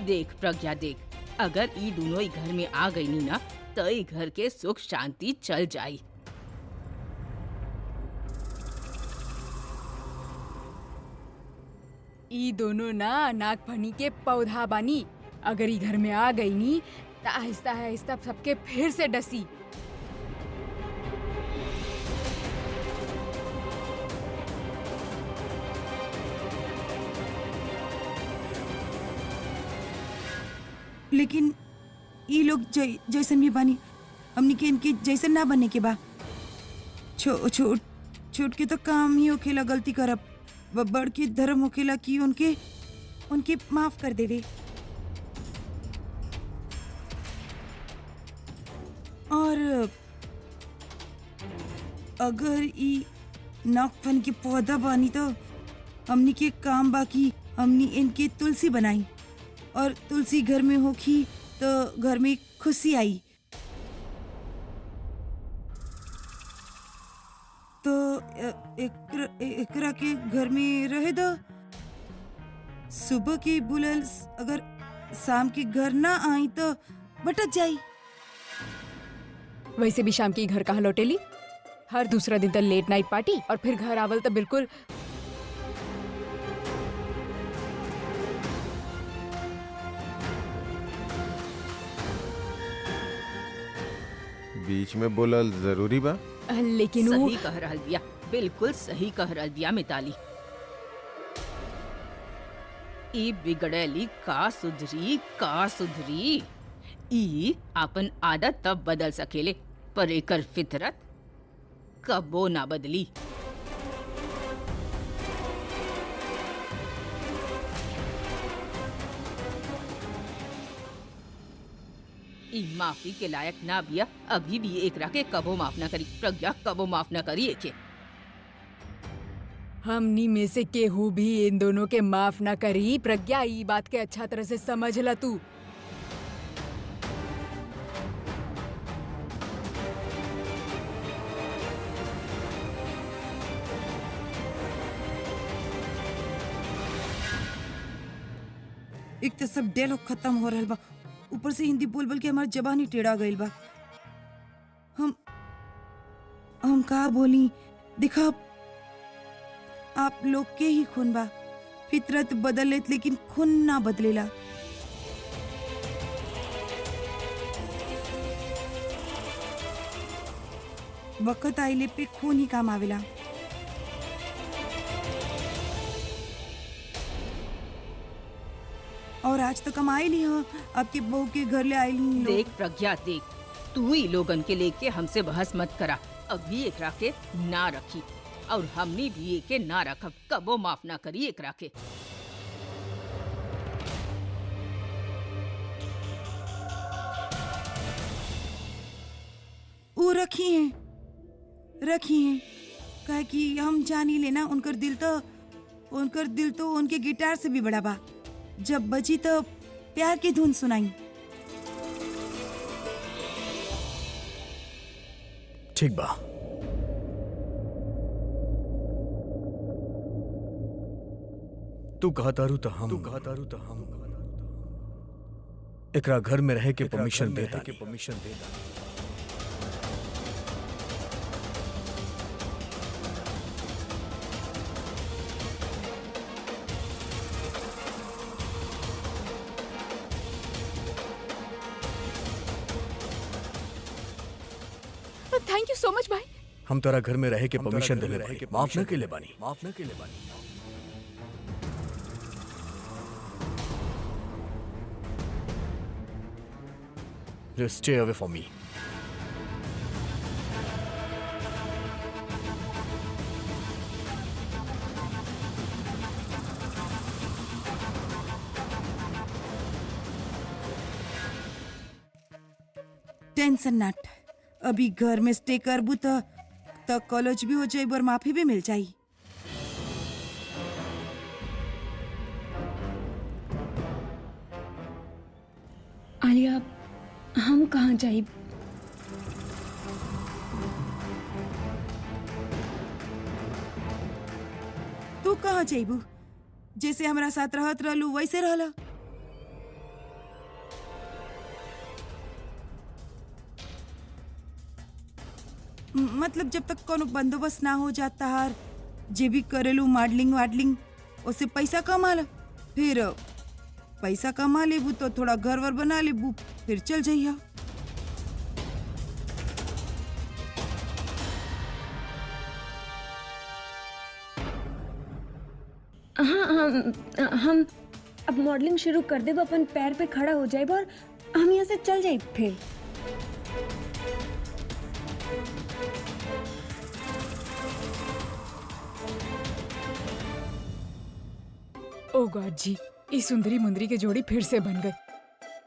देख प्रज्ञा देख, अगर ई दोनों ही घर में आ गई नी ना तो ई घर के सुख शांति चल जाई। ई दोनों ना नागफनी के पौधा बानी। अगर ई घर में आ गई नी तो आहिस्ता आहिस्ता सबके फिर से डसी। लेकिन ये लोग जैसन भी बानी, हमनी के इनके जैसन ना बनने के बा। छोट के तो काम ही होखेला गलती करब, बड़ के धर्म होखेला कि उनके माफ कर देवे। और अगर ई नागफनी के पौधा बानी तो हमनी के काम बाकी हमनी इनके तुलसी बनाई और तुलसी घर में होखी तो घर में खुशी आई। तो एकरा के घर में रहे दो। सुबह के बुलल अगर शाम के घर ना आई तो भटक जाई। वैसे भी शाम की घर कहाँ लौटेली? हर दूसरा दिन तो लेट नाइट पार्टी और फिर घर आवल तो बिल्कुल। बीच में बोलल जरूरी बा। लेकिन सही कह रहल बिया, बिल्कुल सही कह रहल बिया मिताली। ई बिगड़ेली का सुधरी। ई अपन आदत तब बदल सकेले, पर एकर फितरत कबो ना बदली। ई माफी के लायक ना बिया। अभी भी एकरा के कबो माफ ना करी। प्रज्ञा कबो माफ ना करी एके। हमनी में से केहू भी इन दोनों के माफ ना करी। प्रज्ञा, ई बात के अच्छा तरह से समझ ला तू। एक तो सब डायलॉग खत्म हो रहल बा, ऊपर से हिंदी बोल बोल के हमार जबान ही टेढ़ा गइल बा। हम का बोली, देखा आप लोग के ही खून बा, फितरत बदलेत लेकिन खून ना बदलेला। वक्त आइले पे खून ही काम आवेला। और आज तो कम आइली हो, आपके बहू के घर ले आइली लोग। देख प्रज्ञा देख, तू ही लोगन के लेके हमसे बहस मत करा। अभी एकरा के ना रखी और हमनी भी एके ना रखब, कबो माफ ना करी एकरा के। वो रखी हैं कहे कि हम जानी लेना, उनकर दिल तो उनके गिटार से भी बड़ा बा। जब बजी तो प्यार की धुन सुनाई। ठीक बा, तू कहता रू तो हम एकरा घर में रहे के परमिशन देता। थैंक यू सो मच भाई। हम तोरा घर में रहे के परमिशन देले रहे, माफ न केले बानी। Just stay away from me. Tension not, अभी घर में स्टे करबू तो कॉलेज भी हो जाए और माफी भी मिल जाई। आलिया, हम कहाँ जाइब? तू कहाँ जाइबू? जैसे हमारा साथ रहत रहलू वैसे रहला। मतलब जब तक कोनो बंदोबस्त ना हो जाता हार, जे भी करेलू मॉडलिंग उससे पैसा कमा ला। फिर पैसा कमा लेबू तो थोड़ा घर वर बना लेबू, फिर चल जाइया। हाँ, हम अब मॉडलिंग शुरू कर देब, अपन पैर पे खड़ा हो जाए और हम यहाँ से चल जाए फिर। ओ गॉड जी, इस सुंदरी मुंदरी की जोड़ी फिर से बन गई।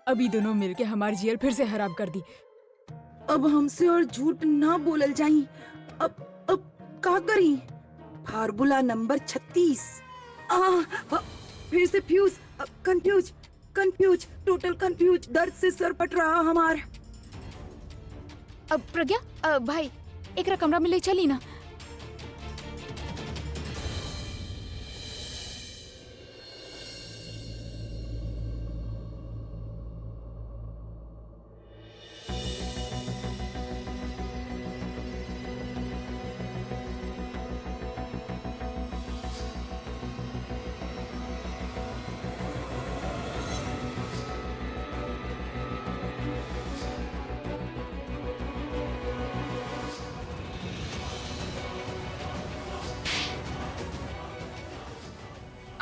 अभी दोनों मिलके हमारी जेल फिर से खराब कर दी। अब हमसे और झूठ ना बोलल जाई। अब का करी? Formula number 36। फिर से फ्यूज, कंफ्यूज, टोटल कंफ्यूज। दर्द से सर पट रहा हमार। अब प्रज्ञा, भाई एकरा कमरा में ले चली ना।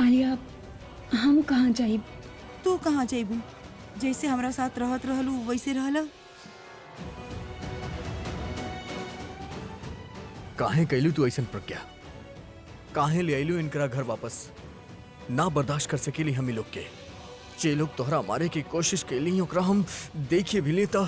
आलिया, हम कहाँ जाइब? तू कहाँ जाइबू? जैसे हमारा साथ रहत रहलू वैसे रहला। काहे कैलू तू ऐसन प्रज्ञा? काहे ले आइलू इनकरा घर वापस? ना बर्दाश्त कर सकेली हम लोग के। जे लोग तोहरा मारे की कोशिश कैली ओकरा हम देखिए भी लेता